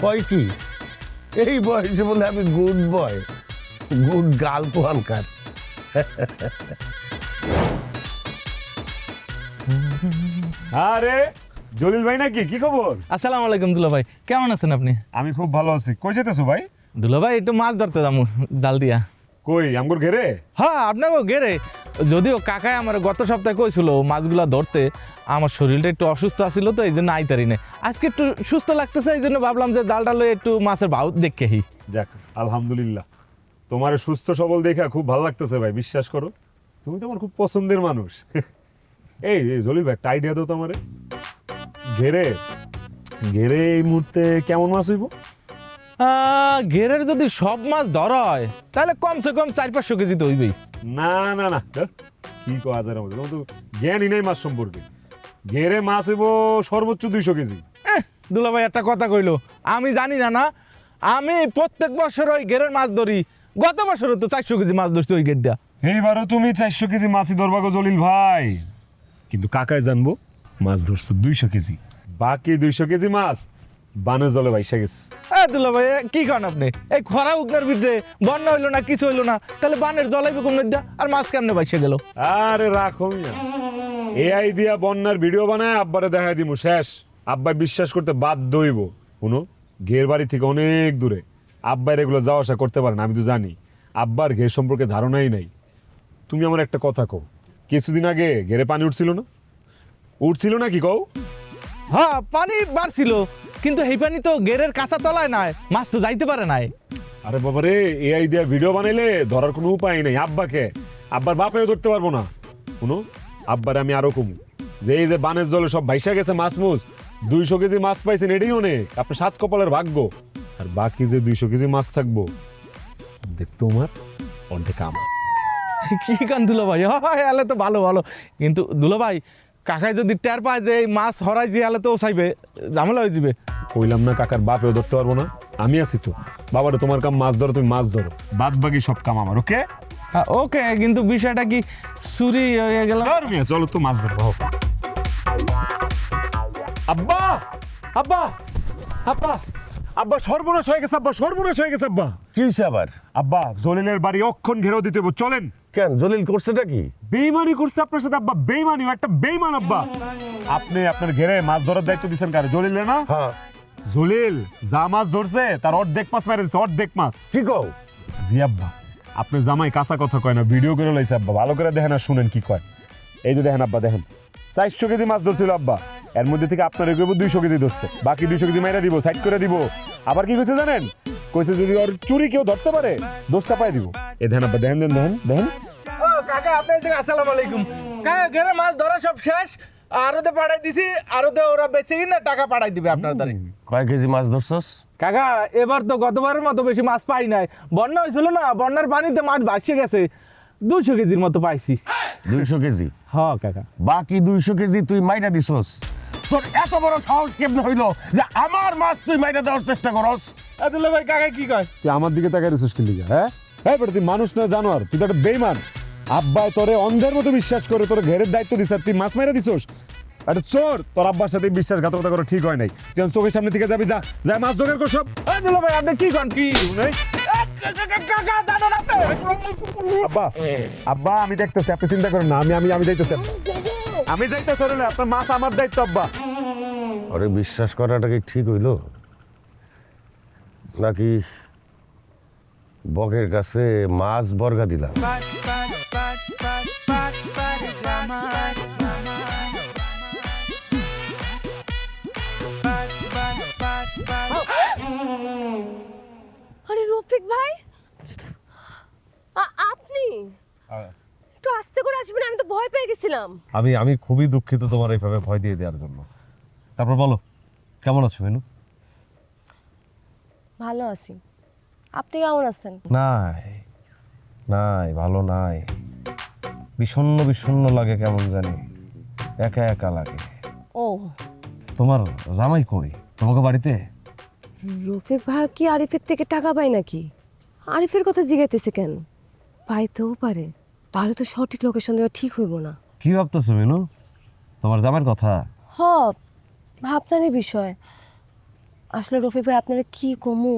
কয় কি এই বয়সে বলে আমি গুড বয়? গুড গাল পোহানকার। আরে জলিল ভাই নাকি, কি খবর? আসসালামু আলাইকুম দুলা ভাই, কেমন আছেন আপনি? আমি খুব ভালো আছি। কই যেতেছো ভাই? দুলা ভাই একটু মাছ ধরতে যাবো জাল দিয়া। কই আমগুর ঘেরে? হ্যাঁ আপনাকে গেরে, যদিও কাকাই আমার গত সপ্তাহে কইছিল মাছগুলা ধরতে, আমার শরীরটা একটু অসুস্থ আছিল তো এই জন্য আইতারি না। আজকে একটু সুস্থ লাগতেছে, এই জন্য ভাবলাম যে জালটা লয়ে একটু মাছের ভাও দেখেহি। যাক আলহামদুলিল্লাহ, তোমার সুস্থ সবল দেখা খুব ভালো লাগতেছে ভাই, বিশ্বাস করো তুমি তো আমার খুব পছন্দের মানুষ। এই জলিল ভাই একটা আইডিয়া দাও তো আমারে। ঘেরে ঘেরে এই মুহূর্তে কেমন মাছ হইব? ঘেরের যদি সব মাছ ধরা হয় তাহলে কমসে কম 400-500 কেজি তো হইবেই। না না না ধ্যাৎ, কি কো হাজারের মধ্যে, তোমার তো জ্ঞানই নাই মাছ সম্পর্কে। ঘেরে মাছ হইব সর্বোচ্চ 200 কেজি। দুলা ভাই একটা কথা কইলো, আমি জানি না না, আমি প্রত্যেক বছর ওই ঘেরের মাছ ধরি। গত বছরও তো 400 কেজি মাছ ধরছি ওই ঘের দিয়া। এইবারও তুমি 400 কেজি মাছই ধরবা গো জলিল ভাই, কিন্তু কাকায় জানবো মাছ ধরছো 200 কেজি। বাকি 200 কেজি মাছ বানের জলে ভাইসা গেছে। দুলা ভাই কি করেন আপনি? এই খরা উগনার ভিতরে বন্যা হইলো না, কিছু হইলো না, তাহলে বানের জলাইবে কোন দিয়া আর মাছ কেমনে ভাইসা গেল? আরে রাখো মিয়া, এআই দিয়া বন্যার ভিডিও বানায় আব্বারে দেখাই দিমু, শেষ। আব্বা বিশ্বাস করতে বাধ্য হইব। শুনো, ঘের বাড়ি থেকে অনেক দূরে, আব্বার এগুলো যাওয়া আসা করতে পারে না, আমি তো জানি। আব্বার ঘের সম্পর্কে ধারণাই নাই। তুমি আমার একটা কথা কও, কিছুদিন আগে ঘেরে পানি উঠছিল না? উঠছিল না কি কও? হ্যাঁ পানি বাড়ছিল, কিন্তু এই পানি তো গেরের কাঁচা তলায় নাই, মাছ তো যাইতে পারে নাই। আরে বাবারে, এআই দিয়া ভিডিও বানাইলে ধরার কোনো উপায় নেই। আব্বার বাপেও ধরতে পারবো না। শুনো, আব্বার আমি আরো কমু যে এই যে বানের জলে সব ভাইসা গেছে মাছ মুছ, 200 কেজি মাছ পাইছেন, এটাই অনেক, আপনার 7 কপালের ভাগ্য। আর বাকি যে 200 কেজি মাছ থাকবো, দেখতো আমার অর্ধেক আমার। কি কান দুলা ভাই, এলে তো ভালো ভালো, কিন্তু দুলা ভাই কাকাই যদি টের পায় যে এই মাছ হরাই যে এলে তো চাইবে, ঝামেলা হয়ে যাবে। কইলাম না কাকার বাপেও ধরতে পারবো না, আমি আছি তো। বাবারে তোমার কাম মাছ ধরো, তুমি মাছ ধরো, বাদ বাকি সব কাম আমার। ওকে হ্যাঁ ওকে, কিন্তু বিষয়টা কি চুরি হয়ে গেল? চলো তো মাছ ধরবো। আব্বা আব্বা আব্বা আব্বা সর্বনাশ হয়ে গেছে, আব্বা সর্বনাশ হয়ে গেছে। আব্বা কি হয়েছে আবার? আব্বা জলিলের বাড়ি অক্ষণ ঘেরাও দিতে হবে, চলেন। কেন, জলিল করছেটা কি? বেইমানি করছে আপনার সাথে আব্বা, বেইমানি, একটা বেইমান আব্বা। আপনি আপনার ঘেরে মাছ ধরার দায়িত্ব দিচ্ছেন কারে? জলিলে না? হ্যাঁ। জলিল যা মাছ ধরছে তার অর্ধেক মাছ মেরে দিচ্ছে, অর্ধেক মাছ। কি কও? জি আব্বা, আপনি জামাই কাঁচা কথা কয় না, ভিডিও করে লাইছে আব্বা, ভালো করে দেখেন আর শুনেন কি কয়। এই যে দেখেন আব্বা, দেখেন 400 কেজি মাছ ধরছিল আব্বা, এর মধ্যে থেকে আপনার 200 কেজি ধরছে, বাকি 200 কেজি মেরে দিব, সাইড করে দিব। আবার কি কইছে জানেন? কইছে যদি ওর চুরি কেউ ধরতে পারে দোষটা পাই দিব। এই দেখেন আব্বা, দেখেন দেখেন দেখেন। ও কাকা, আপনি আসসালামু আলাইকুম। কাকা ঘেরে মাছ ধরা সব শেষ, আরো তো পাঠাই দিছি, আরো তো ওরা বেঁচে কিনা টাকা পাঠাই দিবে আপনার দ্বারে। কয় কেজি মাছ ধরছস? কাকা এবার তো গতবারের মতো বেশি মাছ পাই নাই, বন্যা হয়েছিল না, বন্যার পানিতে মাছ ভাসিয়ে গেছে, 200 কেজির মতো পাইছি। 200 কেজি? হ্যাঁ কাকা। বাকি 200 কেজি তুই মাইরা দিছস? তোর এত বড় সাহস কেমনে হইলো যে আমার মাছ তুই মাইরা দেওয়ার চেষ্টা করস? দুলা ভাই কাকা কি কয়? তুই আমার দিকে তাকাই রেছিস কি লিগা? হ্যাঁ হ্যাঁ বেটা, তুই মানুষ না জানোয়ার, তুই তো একটা বেইমান। আব্বাই তোরে অন্ধের মতো বিশ্বাস করে তোর ঘেরের দায়িত্ব দিছ, তুই মাছ মাইরা দিছস। একটা চোর, তোর আব্বার সাথে বিশ্বাসঘাতকতা করা ঠিক হয় নাই। তুই এখন চোখের সামনে থেকে যাবি, যা যা মাছ ধরে কর সব। দুলা ভাই আপনি কি কন? কি নেই আব্বা, আব্বা আমি দেখতেছি, আপনি চিন্তা করেন না, আমি যাইতেছি, আমি যাইতেছি, আপনার মাছ আমার দায়িত্ব আব্বা। আরে বিশ্বাস করাটা কি ঠিক হইলো নাকি বকের কাছে মাছ বর্গা দিলাম? আরে রফিক ভাই, আপনি একটু আস্তে করে আসবেন, আমি তো ভয় পেয়ে গেছিলাম। আমি খুবই দুঃখিত তোমার এইভাবে ভয় দিয়ে দেওয়ার জন্য। তারপর বলো, কেমন আছো মেনু? ভালো আছি, আপনি কেমন আছেন? নাই নাই, ভালো নাই, বিষণ্ণ বিষণ্ণ লাগে, কেমন জানি একা একা লাগে। ও, তোমার জামাই কই? তোমাকে বাড়িতে? রফিক ভাই কি আরিফের থেকে টাকা পায় নাকি? আরিফের কথা জিজ্ঞাইতেছে কেন? পাইতেও পারে, তাহলে তো সঠিক লোকেশন দেওয়া ঠিক হইব না। কি ভাবতেছো মেনু, তোমার জামাইয়ের কথা? হ, ভাবনারই বিষয়। আসলে রফিক ভাই আপনারা কি কমু,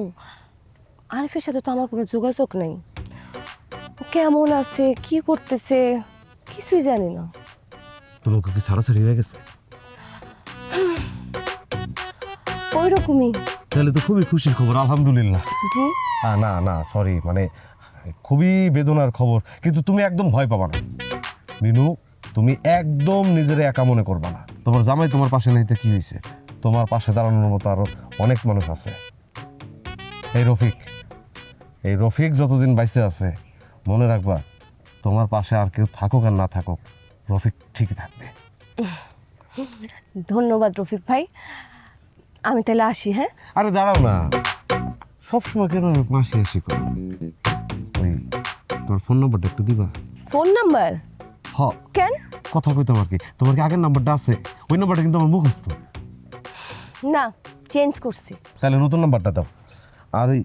আরিফের সাথে তো আমার কোনো যোগাযোগ নাই। ও কেমন আছে, কি করতেছে, কিছুই জানি না। তোমাকে কি ছাড়াছাড়ি হয়ে গেছে? ওই রকমই। তাহলে তো খুবই খুশির খবর, আলহামদুলিল্লাহ। জি না না সরি, মানে খুবই বেদনার খবর, কিন্তু তুমি একদম ভয় পাবা না মিনু, তুমি একদম নিজের একা মনে করবা না। তোমার জামাই তোমার পাশে নেই তো কি হয়েছে, তোমার পাশে দাঁড়ানোর মতো আরো অনেক মানুষ আছে। এই রফিক যতদিন বাইসে আছে, মনে রাখবা তোমার পাশে আর কেউ থাকুক আর না থাকুক, রফিক ঠিকই থাকবে। ধন্যবাদ রফিক ভাই, আমি তাহলে আসি। হ্যাঁ আরে দাঁড়াও না, সবসময় কেন পাশে এসে করো? ওই তোমার ফোন নাম্বারটা একটু দিবা? Phone number? হ। কেন? কথা কইতাম আর কি। তোমার কি আগের নাম্বারটা আছে? ওই নাম্বারটা কিন্তু আমার মুখস্থ। না, চেঞ্জ করছি। তাহলে নতুন নাম্বারটা দাও। আর ওই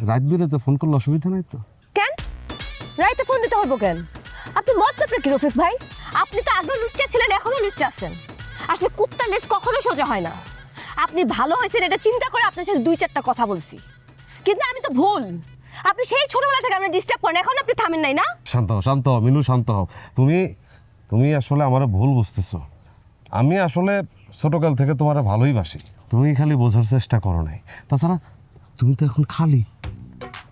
রাত বিরেতে ফোন করলে অসুবিধা নাই তো? কেন রাইতে ফোন দিতে হইব কেন? আপনি মতলবটা কি রফিক ভাই? আপনি তো আগে লুচ্চা ছিলেন, এখনো লুচ্চা আছেন। আসলে কুত্তার লেজ কখনো সোজা হয় না। আপনি ভালো হয়েছেন এটা চিন্তা করে আপনার সাথে 2-4টা কথা বলছি, কিন্তু আমি তো ভুল। আপনি সেই ছোটবেলা থেকে আপনি ডিস্টার্ব করেন, এখন আপনি থামেন নাই না? শান্ত হও, শান্ত হও মিনু, শান্ত হও। তুমি আসলে আমার ভুল বুঝতেছো। আমি আসলে ছোটকাল থেকে তোমার ভালোই বাসি, তুমি খালি বোঝার চেষ্টা করো নাই। তাছাড়া তুমি তো এখন খালি,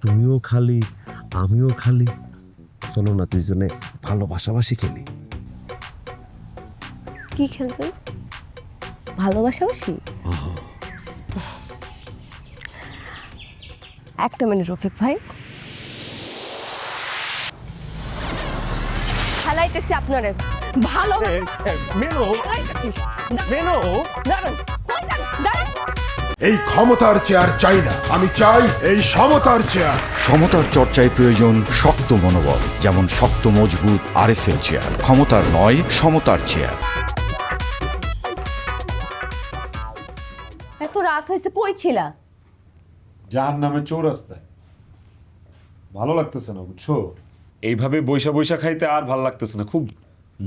তুমিও খালি আমিও খালি। চলো না দুইজনে ভালোবাসাবাসি খেলি। কি খেলবেন? ভালোবাসাবাসি? একটা মিনিট রফিক ভাই, খেলাইতেছি আপনারে। এই ক্ষমতার চেয়ার চাই না, আমি চাই এই সমতার চেয়ার। সমতার চর্চায় প্রয়োজন শক্ত মনোবল, যেমন শক্ত মজবুত আরএফএল চেয়ার। ক্ষমতার নয়, সমতার চেয়ার। এত রাত হয়েছে, কই ছিলা? জাহান্নামের চৌরাস্তায়। ভালো লাগতেছে না বুঝছো, এইভাবে বৈশা বৈশা খাইতে আর ভালো লাগতেছে না। খুব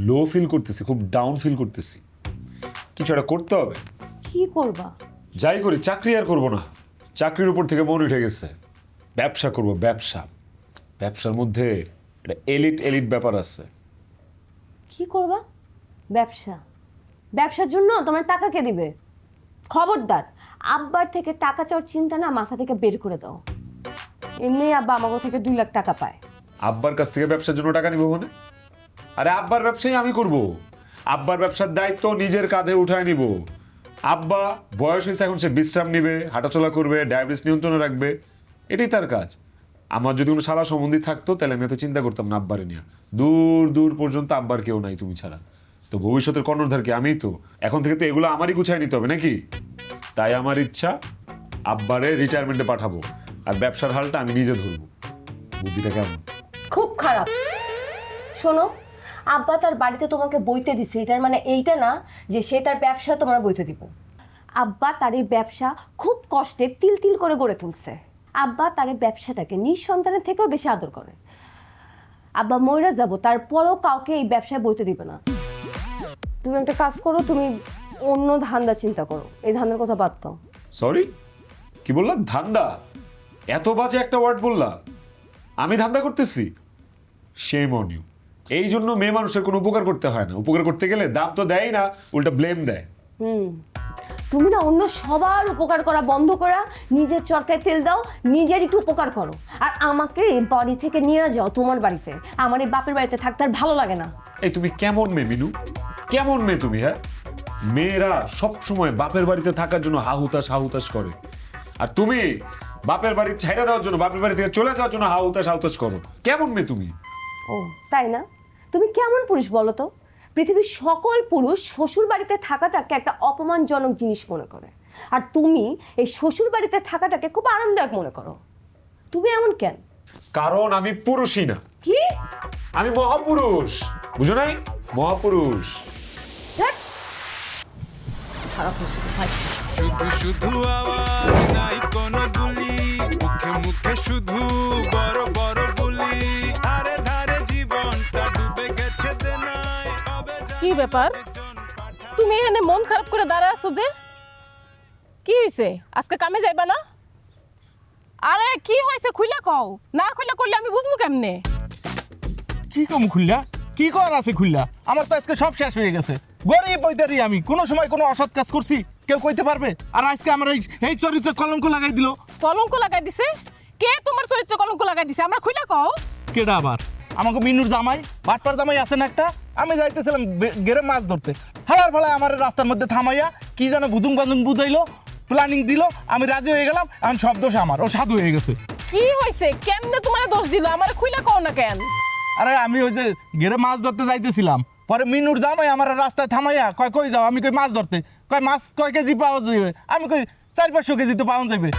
লো ফিল করতেছি, খুব ডাউন ফিল করতেছি। কিছু একটা করতে হবে। কি করবা? যাই করি, চাকরি আর করবো না। চাকরির উপর থেকে মন উঠে গেছে। ব্যবসা করব, ব্যবসা। ব্যবসার মধ্যে একটা এলিট ব্যাপার আছে। কি করবা? ব্যবসা? ব্যবসার জন্য তোমার টাকা কে দিবে? খবরদার, আব্বার থেকে টাকা চাওয়ার চিন্তা না মাথা থেকে বের করে দাও। এমনি আব্বা আমাকে থেকে 2 লাখ টাকা পায়। আব্বার কাছ থেকে ব্যবসার জন্য টাকা নিব মানে? আরে আব্বার ব্যবসাই আমি করব। আব্বার ব্যবসার দায়িত্ব নিজের কাঁধে উঠায় নিব। আব্বা বয়স হয়েছে, এখন সে বিশ্রাম নিবে, হাঁটাচলা করবে, ডায়াবেটিস নিয়ন্ত্রণে রাখবে, এটাই তার কাজ। আমার যদি কোনো শালা সম্বন্ধী থাকতো তাহলে আমি এত চিন্তা করতাম না আব্বারে নিয়ে। দূর দূর পর্যন্ত আব্বার কেউ নাই তুমি ছাড়া। তো ভবিষ্যতের কর্ণধার কি? আমিই তো। এখন থেকে তো এগুলো আমারই গুছায় নিতে হবে নাকি? তাই আমার ইচ্ছা আব্বারে রিটায়ারমেন্টে পাঠাবো আর ব্যবসার হালটা আমি নিজে ধরবো। বুদ্ধিটা কেমন? খুব খারাপ। শোনো, আব্বা তার বাড়িতে তোমাকে বইতে দিছে, এটার মানে এইটা না যে সে তার ব্যবসা তোমার বইতে দিব। আব্বা তার এই ব্যবসা খুব কষ্টে তিল তিল করে গড়ে তুলছে। আব্বা তার এই ব্যবসাটাকে নিঃসন্তানের থেকেও বেশি আদর করে। আব্বা মইরা যাব, তারপরও কাউকে এই ব্যবসায় বইতে দিবে না। তুমি একটা কাজ করো, তুমি অন্য ধান্দা চিন্তা করো, এই ধান্দার কথা বাদ দাও। সরি, কি বললা? ধান্দা? এত বাজে একটা ওয়ার্ড বললা? আমি ধান্দা করতেছি? Shame on you. এই জন্য মেয়ে মানুষের কোনো উপকার করতে হয় না। উপকার করতে গেলে দাম তো দেয় না, উল্টা ব্লেম দেয়। তুমি না অন্য সবার উপকার করা বন্ধ করা নিজের চরকায় তেল দাও, নিজের একটু উপকার করো। আর আমাকে এই বাড়ি থেকে নিয়ে যাও তোমার বাড়িতে। আমার এই বাপের বাড়িতে থাকতে আর ভালো লাগে না। এই তুমি কেমন মেয়ে মিনু? কেমন মেয়ে তুমি? হ্যাঁ, মেয়েরা সবসময় বাপের বাড়িতে থাকার জন্য হাহুতাশ হাহুতাশ করে, আর তুমি বাপের বাড়ি ছেড়ে দেওয়ার জন্য, বাপের বাড়ি থেকে চলে যাওয়ার জন্য হাহুতাশ হাহুতাশ করো। কেমন মেয়ে তুমি? ও তাই না? তুমি কেমন পুরুষ বলো তো? পৃথিবীর সকল পুরুষ শ্বশুর বাড়িতে থাকাটাকে একটা অপমানজনক জিনিস মনে করে, আর তুমি এই শ্বশুর বাড়িতে থাকাটাকে খুব আরামদায়ক মনে করো। তুমি এমন কেন? কারণ আমি পুরুষই না। কি? আমি মহাপুরুষ, বুঝো নাই? মহাপুরুষ। শুধু শুধু আওয়াজ নাই কোনো গুলি, মুখে মুখে শুধু বড় বড় বুলি, ধারে ধারে জীবনটা ডুবে গেছে দেনায়। কি ব্যাপার, তুমি এখানে মন খারাপ করে দাঁড়া আছো যে? কি হয়েছে? আজকে কামে যাইবা না? আরে কি হয়েছে খুইলা কও, না খুইলা করলে আমি বুঝবো কেমনে? কি কম খুললা? কি কর আছে খুললা? আমার তো আজকে সব শেষ হয়ে গেছে। গরিব বইতারি আমি কোনো সময় কোনো অসৎ কাজ করছি কেউ কইতে পারবে? আর আজকে আমার এই চরিত্রে কলঙ্ক লাগাই দিল। কলঙ্ক লাগাই দিছে? কে তোমার চরিত্রে কলঙ্ক লাগাই দিছে? আমরা খুইলা কও। কেডা আবার? আমাকে মিনুর জামাই, বাটপার জামাই আছে না একটা? আমি যাইতেছিলাম গেরে মাছ ধরতে, হালার ফালায় আমার রাস্তার মধ্যে থামাইয়া কি যেন বুজুং বাজুং বুঝাইলো, প্ল্যানিং দিল, আমি রাজি হয়ে গেলাম। এখন সব দোষ আমার, ও সাধু হয়ে গেছে। কি হয়েছে? কেমনে তোমার দোষ দিল? আমার খুইলা কও না কেন? আরে আমি ওই যে গেরে মাছ ধরতে যাইতেছিলাম, পরে মিনুর জামাই আমার রাস্তায় থামাইয়া কয় কই যাও? আমি কই মাছ ধরতে। কয় মাছ কয় কেজি পাওয়া যাবে? আমি কই 400-500 কেজি তো পাওয়া যাবে।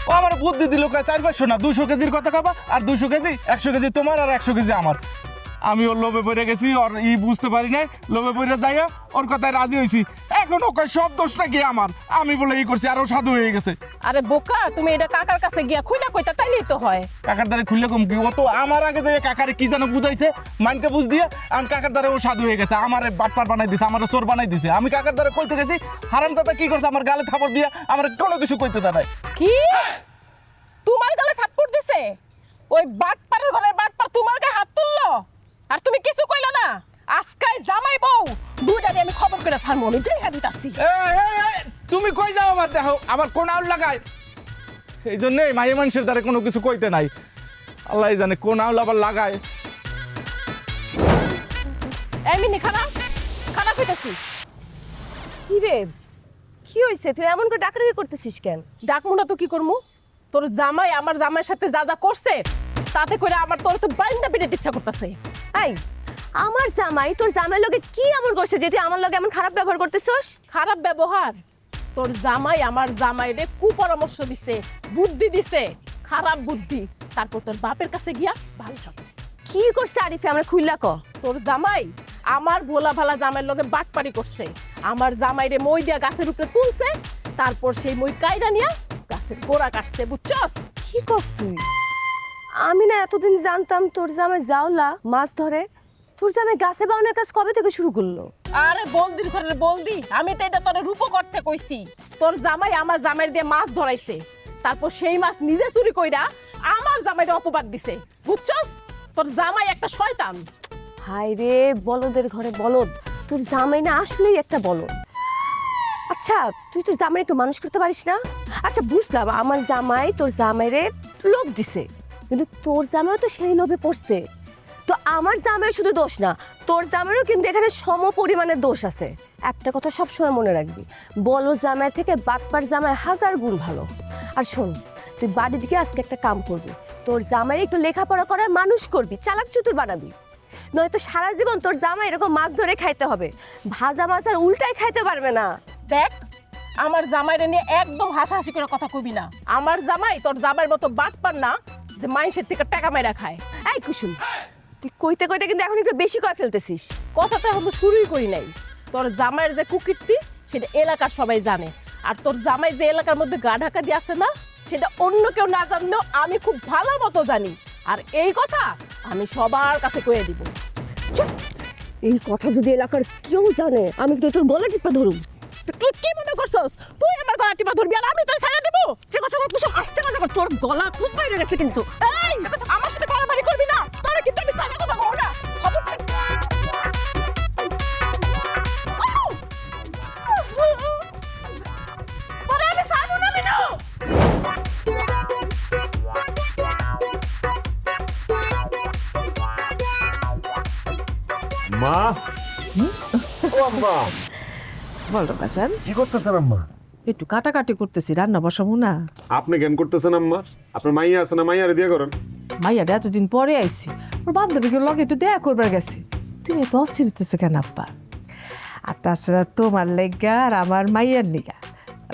ও আমার বুদ্ধি দিল, কয় 400-500 না 200 কেজির কথা খাবা, আর 200 কেজি 100 কেজি তোমার আর 100 কেজি আমার। আমি ওর লোভে পড়ে গেছি, ওর বুঝতে পারি নাই, লোভে পড়ে যাইয়া ওর কথায় রাজি হয়েছি। এখন ও কয় সব দোষটা গিয়ে আমার, আমি বলে করছি, আর ও সাধু হয়ে গেছে। আরে বোকা, তুমি এটা কাকার কাছে গিয়া খুইলা কইতা, তাইলেই তো হয়। কাকার দ্বারে খুললে কম কি? ও তো আমার আগে যে কাকারে কি যেন বুঝাইছে, মাইনকে বুঝ দিয়ে আমি কাকার দ্বারে ও সাধু হয়ে গেছে, আমার বাটপার বানাই দিছে, আমার চোর বানাই দিছে। আমি কাকার দ্বারে কইতে গেছি, হারাম দাদা কি করছে, আমার গালে থাপড় দিয়ে আমার কোনো কিছু কইতে দেয় নাই। কি? তোমার গালে থাপ্পড় দিছে? ওই বাটপারের ঘরের বাটপার তোমার গায়ে হাত তুললো, আর তুমি কিছু কইলা না? আজকাই জামাই বউ দুইটারে আমি খবর করে ছাড়মু, আমি দেখা দিতাছি। তুমি কই যাও? আবার দেখো আবার কোন আউল লাগায়। এই জন্যে মাইয়া মানুষের দ্বারা কোনো কিছু কইতে নাই। আল্লাহ জানে কোন আউল আবার লাগায়। এমনি খানা খানা কইতাছি। কি রে, কি হয়েছে? তুই এমন করে ডাকাডাকি করতেছিস কেন? ডাকমু না তো কি করমু? তোর জামাই আমার জামাইয়ের সাথে যা যা করছে তাতে করে আমার তোর তো বাইন্দা পিটাতে ইচ্ছা করতেছে। এই আমার জামাই তোর জামাইয়ের লগে কি এমন করছে যে তুই আমার লগে এমন খারাপ ব্যবহার করতেছস? খারাপ ব্যবহার? তোর জামাই আমার জামাইরে কুপরামর্শ দিছে, বুদ্ধি দিছে, খারাপ বুদ্ধি। তারপর তোর বাপের কাছে গিয়া ভালো সাজছে। কি করছে আরিফে, আমরা খুইলা ক। তোর জামাই আমার ভোলা ভালা জামাইয়ের লগে বাটপারি করছে। আমার জামাইরে মই দিয়া গাছের উপরে তুলছে, তারপর সেই মই কাইরা নিয়া গাছের গোড়া কাটছে, বুঝছস? কি করছ তুই? আমি না এতদিন জানতাম তোর জামাই জাওলা মাছ ধরে। তোর জামাই গাছে বাউনের কাজ কবে থেকে শুরু করলো? আরে বলদির ঘরের বলদি, আমি তো এটা তোর রূপ করতে কইছি। তোর জামাই আমার জামাইয়ের দিয়ে মাছ ধরাইছে, তারপর সেই মাছ নিজে চুরি কইরা আমার জামাইরে অপবাদ দিছে, বুঝছস? তোর জামাই একটা শয়তান। হায় রে বলদের ঘরে বলদ, তোর জামাই না আসলেই একটা বলদ। আচ্ছা তুই তোর জামাই একটু মানুষ করতে পারিস না? আচ্ছা বুঝলাম আমার জামাই তোর জামাইরে লোভ দিছে, কিন্তু তোর জামাইও তো সেই লোভে পড়ছে। তো আমার জামাইয়ের শুধু দোষ না, তোর জামাইয়েরও কিন্তু এখানে সম পরিমাণে দোষ আছে। একটা কথা সবসময় মনে রাখবি, বলো জামাই থেকে বাটপার জামাই 1000 গুণ ভালো। আর শোন, তুই বাড়ির দিকে আজকে একটা কাম করবি, তোর জামাইয়ের একটু লেখাপড়া করে মানুষ করবি, চালাক চতুর বানাবি। নয়তো সারা জীবন তোর জামাই এরকম মাছ ধরে খাইতে হবে, ভাজা মাছ আর উল্টাই খাইতে পারবে না। দেখ আমার জামাইরে নিয়ে একদম হাসাহাসি করে কথা কবি না। আমার জামাই তোর জামাইয়ের মতো বাটপার না যে মাইসের থেকে টাকা মাইরা খায়। এই কুসুম, তুই কইতে কইতে কিন্তু এখন একটু বেশি কয়ে ফেলতেছিস। কথাটা এখন তো শুরুই করি নাই। তোর জামাইয়ের যে কুকীর্তি সেটা এলাকার সবাই জানে, আর তোর জামাই যে এলাকার মধ্যে গা ঢাকা দিয়ে আছে না, সেটা অন্য কেউ না জানলেও আমি খুব ভালো মতো জানি। আর এই কথা আমি সবার কাছে কয়ে দিব। চুপ! এই কথা যদি এলাকার কেউ জানে, আমি কিন্তু তোর গলা টিপা ধরুম। তুই কি মনে করছস তুই আমার গলা টিপা ধরবি আর আমি তোর ছাড়া দেব? সে কথা বল কুসুম, আস্তে কথা বল, তোর গলা খুব বাইরে গেছে কিন্তু। এই আমার সাথে বাড়াবাড়ি করবি না, তোরে কিন্তু আমি ছাড়া কথা বলবো না। খবর থাক। পরে আমি ছাড়বো না মিনু। মা, ও আম্মা, বলো বাজান, কি করতেছেন আম্মা? একটু কাটাকাটি করতেছি, রান্না বসাবো না। আপনি জ্ঞান করতেছেন আম্মা? আপনার মাইয়া আছে না, মাইয়ারে দিয়ে করেন। মাইয়াটা এতদিন পরে আইছি, ওর বান্ধবীকে লগে একটু দেখা করবার গেছে। তুমি এত অস্থির হতেছো কেন আব্বা? আর তাছাড়া তোমার লেগা আর আমার মাইয়ার লিগা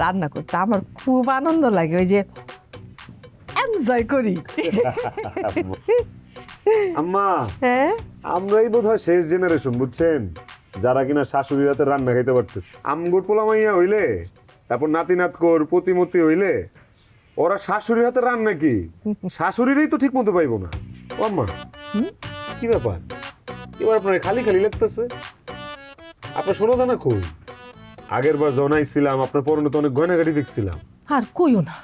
রান্না করতে আমার খুব আনন্দ লাগে, ওই যে এনজয় করি। আম্মা, হ্যাঁ, আমরাই বোধহয় শেষ জেনারেশন, বুঝছেন, যারা কিনা শাশুড়ি হাতে রান্না খাইতে পারতেছে। আমগুর পোলা মাইয়া হইলে, তারপর নাতি নাতকর প্রতিমতি হইলে, ওরা শাশুড়ির হাতে রান্না কি শাশুড়িরই তো ঠিক মতো পাইবো না। ও আম্মা, কি ব্যাপার এবার আপনার খালি খালি লাগতেছে? আপনার শোনো না কই? আগের বার জনাইছিলাম আপনার পরনে তো অনেক গয়নাগাটি দেখছিলাম। আর কইও না,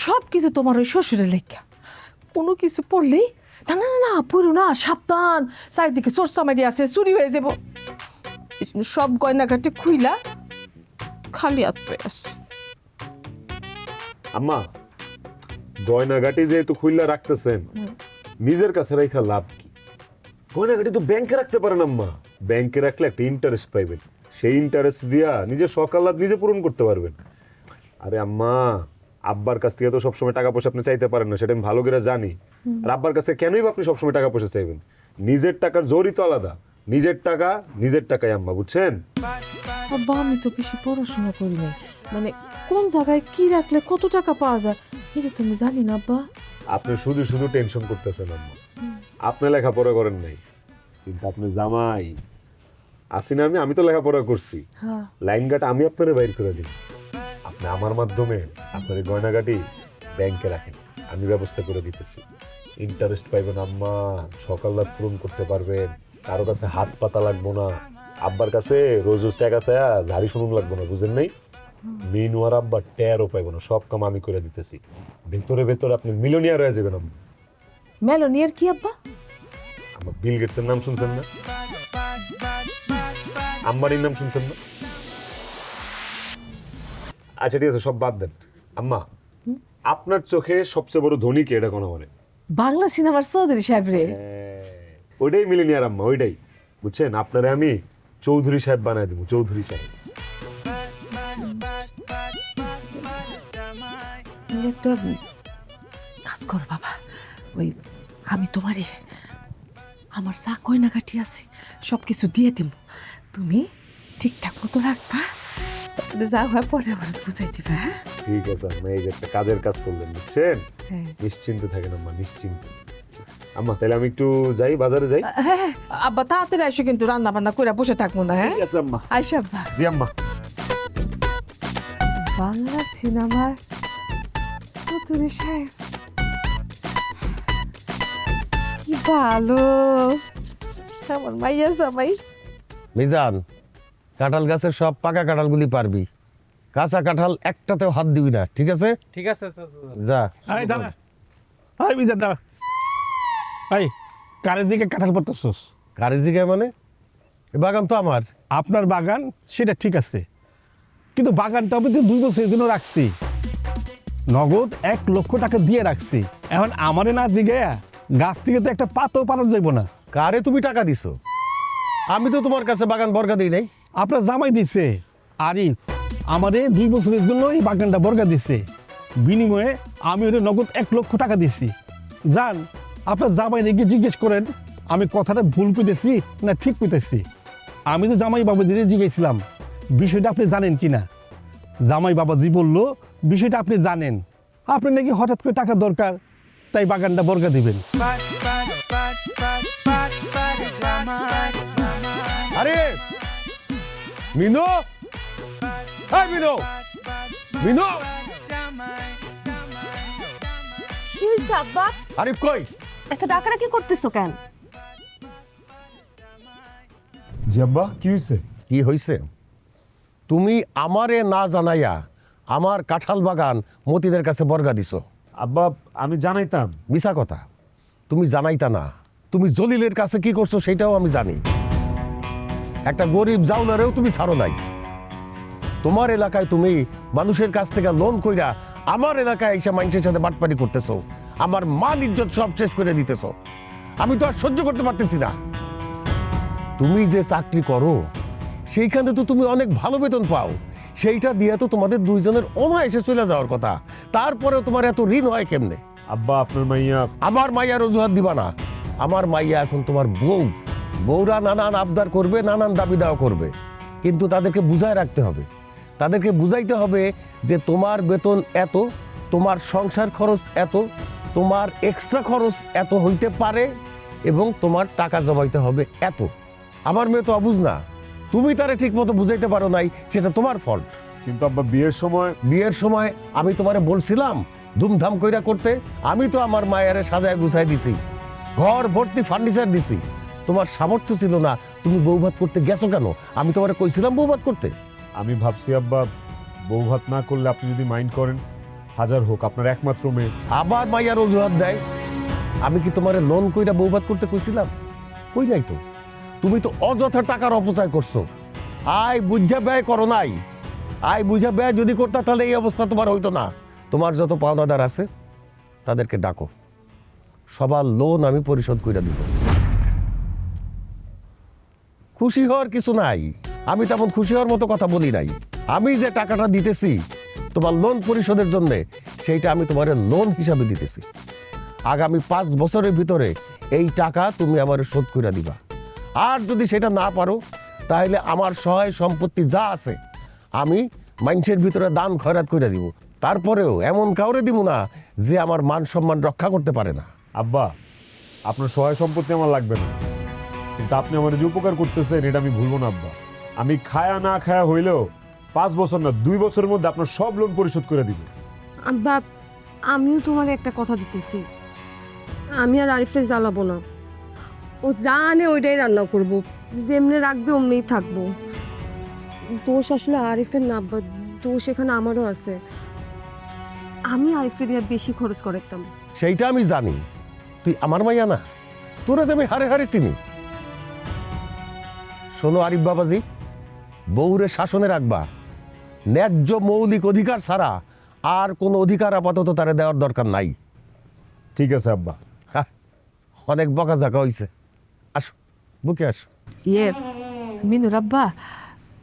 সব কিছু তোমার ওই শ্বশুরের লেখা। কোনো কিছু পড়লেই না না না পড়ো না, সাবধান, চারিদিকে চোর চামারি আছে, চুরি হয়ে যাব। এই জন্য সব গয়নাঘাটে খুইলা খালি হাত পেয়ে আসে। আম্মা, গয়নাগাটি যেহেতু খুইলা রাখতেছেন, নিজের কাছে রাখা লাভ কি? গয়নাগাটি তো ব্যাংকে রাখতে পারেন আম্মা। ব্যাংকে রাখলে একটা ইন্টারেস্ট পাইবেন, সেই ইন্টারেস্ট দিয়া নিজের সকাল নিজে পূরণ করতে পারবেন। আরে আম্মা, আব্বার কাছ থেকে তো সবসময় টাকা পয়সা আপনি চাইতে পারেন না, সেটা আমি ভালো করে জানি। আর আব্বার কাছে কেনই বা আপনি সবসময় টাকা পয়সা চাইবেন? নিজের টাকার জোরই তো আলাদা। নিজের টাকা নিজের টাকাই আম্মা, বুঝছেন? আব্বা, আমি তো বেশি পড়াশোনা করি নাই, মানে কোন জায়গায় কি রাখলে কত টাকা পাওয়া যায় এটা তুমি জানি না আব্বা। আপনি শুধু শুধু টেনশন করতেছেন আম্মা। আপনি লেখাপড়া করেন নাই, কিন্তু আপনি জামাই আসি না, আমি তো লেখাপড়া করছি। লাইন গাট আমি আপনারে বাইর করে দিই, আপনি আমার মাধ্যমে আপনার গয়নাগাটি ব্যাংকে রাখেন, আমি ব্যবস্থা করে দিতেছি। ইন্টারেস্ট পাইবেন আম্মা, সকাল রাত পূরণ করতে পারবেন, কারো কাছে হাত পাতা লাগবো না, আব্বার কাছে রোজ রোজ টাকা চায়া ঝাড়ি শুনুন লাগবো না, বুঝেন নাই? মিনু আর আব্বা টেরও পাইবো না, সব কাম আমি করে দিতেছি। ভেতরে ভেতরে আপনি মিলিয়নিয়ার হয়ে যাবেন আম্মা। মেলোনিয়ার কি আব্বা? আমার বিল গেটসের নাম শুনছেন না? আম্বানির নাম শুনছেন না? আচ্ছা ঠিক আছে, সব বাদ দেন। আম্মা, আপনার চোখে সবচেয়ে বড় ধনী কে, এটা কোন বলে? বাংলা সিনেমার চৌধুরী সাহেব রে। ওইটাই মিলিনিয়ার আম্মা, ওইটাই। বুঝছেন, আপনারে আমি চৌধুরী সাহেব বানাই দেবো, চৌধুরী সাহেব। একটা কাজ কর বাবা, ওই আমি তোমারে আমার যা গয়নাগাটি আছে সব কিছু দিয়ে দিব, তুমি ঠিকঠাক মতো রাখবা, তারপরে যা হয় পরে আমার বুঝাই দিবা। হ্যাঁ, ঠিক আছে আম্মা, এই যে একটা কাজের কাজ করলেন, বুঝছেন? নিশ্চিন্তে থাকেন আম্মা, নিশ্চিন্তে। আম্মা, তাহলে আমি একটু যাই, বাজারে যাই। হ্যাঁ আব্বা, তাড়াতাড়ি আসো, কিন্তু রান্না বান্না করে বসে থাকবো না। হ্যাঁ ঠিক আছে আম্মা। আইসা আব্বা। জি আম্মা। বাংলা সিনেমার চৌধুরী সাহেব কি ভালো, আমার মাইয়ার জামাই। মিজান, কাঁঠাল গাছের সব পাকা কাঁঠালগুলি পারবি, কাঁচা কাঁঠাল একটাতেও হাত দিবি না, ঠিক আছে? ঠিক আছে যা। এই দাঁড়া, এই বিজার দাঁড়া, এই কারের দিকে কাঁঠাল পড়তেছস? কারের দিকে মানে? এ বাগান তো আমার। আপনার বাগান সেটা ঠিক আছে, কিন্তু বাগানটা আমি তো 2 বছরের জন্য রাখছি, নগদ 1 লক্ষ টাকা দিয়ে রাখছি। এখন আমারে না জিগে গাছ থেকে তো একটা পাতাও পাড়া যাইব না। কারে তুমি টাকা দিছো? আমি তো তোমার কাছে বাগান বর্গা দিই নাই। আপনার জামাই দিছে, আরিফ আমারে 2 বছরের জন্য এই বাগানটা বর্গা দিছে, বিনিময়ে আমি ওদের নগদ 1 লক্ষ টাকা দিছি। যান আপনার জামাই রেখে জিজ্ঞেস করেন আমি কথাটা ভুল কইতেছি না ঠিক কইতেছি। আমি তো জামাই বাবু যেটা জিজ্ঞেসছিলাম বিষয়টা আপনি জানেন কি না, জামাই বাবাজি বলল বিষয়টা আপনি জানেন, আপনি নাকি হঠাৎ করে টাকা দরকার, তাই বাগানটা বর্গা দিবেন। আরে মিনু, হ্যাঁ মিনু, মিনু, কি হইছে আব্বা? আরিফ কই? এত টাকাটা কি করতেছো কেন? জি আব্বা, কি হয়েছে? কি হইছে? তুমি আমারে না জানাইয়া আমার কাঁঠাল বাগান মতিদের কাছে বর্গা দিছো। আব্বা আমি জানাইতাম। মিছা কথা, তুমি জানাইতা না। তুমি জলিলের কাছে কি করছো সেটাও আমি জানি। একটা গরিব জাউলারেও তুমি ছাড়ো নাই। তোমার এলাকায় তুমি মানুষের কাছ থেকে লোন কইরা আমার এলাকায় এসে মানুষের সাথে বাটপারি করতেছো, আমার মান ইজ্জত সব শেষ করে দিতেছো। আমি তো আর সহ্য করতে পারতেছি না। তুমি যে চাকরি করো সেইখানে তো তুমি অনেক ভালো বেতন পাও, সেইটা দিয়ে তো তোমাদের দুইজনের অনায়াসে চলে যাওয়ার কথা, তারপরেও তোমার এত ঋণ হয় কেমনে? আব্বা আপনার মাইয়া। আমার মাইয়ার অজুহাত দিবা না। আমার মাইয়া এখন তোমার বউ। বউরা নানান আবদার করবে, নানান দাবি দাওয়া করবে, কিন্তু তাদেরকে বুঝায় রাখতে হবে। তাদেরকে বুঝাইতে হবে যে তোমার বেতন এত, তোমার সংসার খরচ এত, তোমার এক্সট্রা খরচ এত হইতে পারে এবং তোমার টাকা জমাইতে হবে এত। আমার মেয়ে তো অবুঝ না, তুমি তারে ঠিক মতো বুঝাইতে পারো নাই, সেটা তোমার ফল্ট। কিন্তু আব্বা বিয়ের সময় আমি তোমারে বলছিলাম ধুমধাম কইরা করতে। আমি তো আমার মায়েরে সাজায় গুছাই দিছি, ঘর ভর্তি ফার্নিচার দিছি। তোমার সামর্থ্য ছিল না, তুমি বৌভাত করতে গেছো কেন? আমি তোমারে কইছিলাম বৌভাত করতে। আমি ভাবছি আব্বা বউ ভাত না করলে আপনি যদি মাইন্ড করেন, হাজার হোক আপনার একমাত্র মেয়ে। আবার মাইয়ার অজুহাত দেয়। আমি কি তোমারে লোন কইরা বৌভাত করতে কইছিলাম? কই নাই তো। তুমি তো অযথা টাকার অপচয় করছো। আয় বুঝা ব্যয় করো নাই। আয় বুঝা ব্যয় যদি করতা তাহলে এই অবস্থা তোমার হইতো না। তোমার যত পাওনাদার আছে তাদেরকে ডাকো, সবার লোন আমি পরিশোধ কইরা দিব। খুশি হওয়ার কিছু নাই, আমি তেমন খুশি হওয়ার মতো কথা বলি নাই। আমি যে টাকাটা দিতেছি তোমার লোন পরিশোধের জন্য, সেইটা আমি তোমার লোন হিসাবে দিতেছি। আগামী 5 বছরের ভিতরে এই টাকা তুমি আমার শোধ করে দিবা। আর যদি সেটা না পারো তাহলে আমার সহায় সম্পত্তি যা আছে আমি মানুষের ভিতরে দান খয়রাত করে দিব। তারপরেও এমন কাউরে দিব না যে আমার মান সম্মান রক্ষা করতে পারে না। আব্বা আপনার সহায় সম্পত্তি আমার লাগবে না, কিন্তু আপনি আমার যে উপকার করতেছেন এটা আমি ভুলবো না আব্বা। আমি খায়া না খায়া হইলেও 5 বছর না 2 বছরের মধ্যে আপনার সব লোন পরিশোধ করে দিব। আব্বা আমিও তোমার একটা কথা দিতেছি, আমি আর আরিফরে জ্বালাবো না। ও জানে ওইটাই রান্না করবো, যেমনি রাখবে অমনিই থাকবো। দোষ আসলে আরিফের না আব্বা, দোষ এখানে আমারও আছে। আমি আরিফের দিয়ে বেশি খরচ করতাম। সেইটা আমি জানি, তুই আমার মাইয়া না, তোরা তো আমি হারে হারে চিনি। শোনো আরিফ বাবাজি, বউরে শাসনে রাখবা। ন্যায্য মৌলিক অধিকার ছাড়া আর কোনো অধিকার আপাতত তারে দেওয়ার দরকার নাই। ঠিক আছে আব্বা। হ্যাঁ, অনেক বকাঝাকা হইছে। আসো বুকে আসো। মিনুর আব্বা,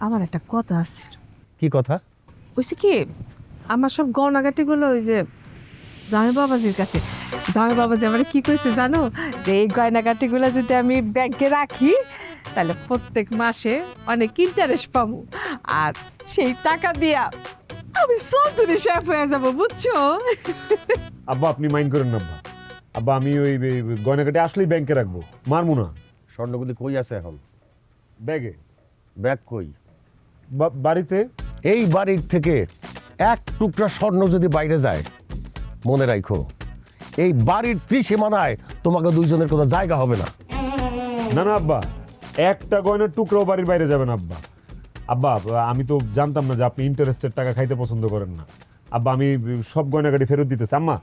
আমার একটা কথা আছে। কি কথা? ওইসে কি, আমার সব গয়নাগাটিগুলো ওই যে জামাই বাবাজির কাছে। জামাই বাবাজি আমার কি কইছে জানো, যে এই গয়নাগাটিগুলো যদি আমি ব্যাংকে রাখি তাহলে প্রত্যেক মাসে অনেক ইন্টারেস্ট পাবো, আর সেই টাকা দিয়া আমি চৌধুরী সাহেব হয়ে যাবো, বুঝছো? আব্বা আপনি মাইন্ড করেন না আব্বা। আব্বা আমি ওই গয়নাগাটি আসলেই ব্যাংকে রাখবো, মারমু না। স্বর্ণগুলি কই আছে এখন? ব্যাগে। ব্যাগ কই? বাড়িতে। এই বাড়ির থেকে এক টুকরা স্বর্ণ যদি বাইরে যায়, মনে রাখো এই বাড়ির ত্রিসীমানায় তোমাকে দুইজনের কোনো জায়গা হবে না। না না আব্বা, একটা গয়নার টুকরাও বাড়ির বাইরে যাবে না আব্বা। আব্বা আমি তো জানতাম না যে আপনি ইন্টারেস্টের টাকা খাইতে পছন্দ করেন না। আব্বা আমি সব গয়নাগাটি ফেরত দিতেছি। আম্মা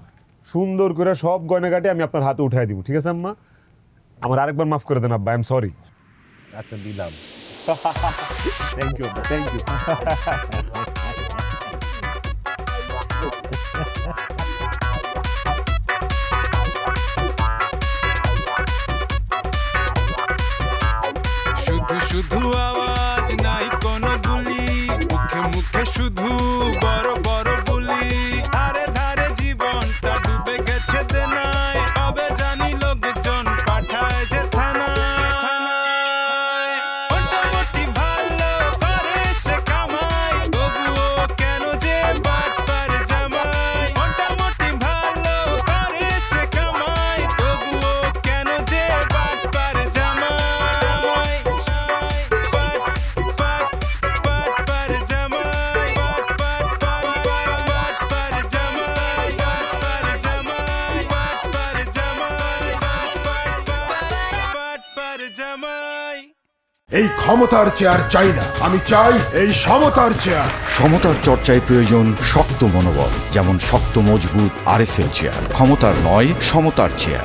সুন্দর করে সব গয়নাগাটি আমি আপনার হাতে উঠাই দিব, ঠিক আছে আম্মা? আমার আরেকবার মাফ করে দেন আব্বা, আই এম সরি। আচ্ছা দিলাম। থ্যাংক ইউ আব্বা, থ্যাংক ইউ। শুধু শুধু আওয়াজ নাই কোনো বুলি, মুখে মুখে শুধু বড় বড় বুলি। ধারে ধারে জীবনটা ডুবে গেছে দেনায়, কবে জানি লোকজন পাঠায় যে থানায়। মোটামুটি ভালো করে সে কামায়, তবুও কেন এই ক্ষমতার চেয়ার চাই না, আমি চাই এই সমতার চেয়ার। সমতার চর্চায় প্রয়োজন শক্ত মনোবল, যেমন শক্ত মজবুত RSL চেয়ার। ক্ষমতার নয়, সমতার চেয়ার।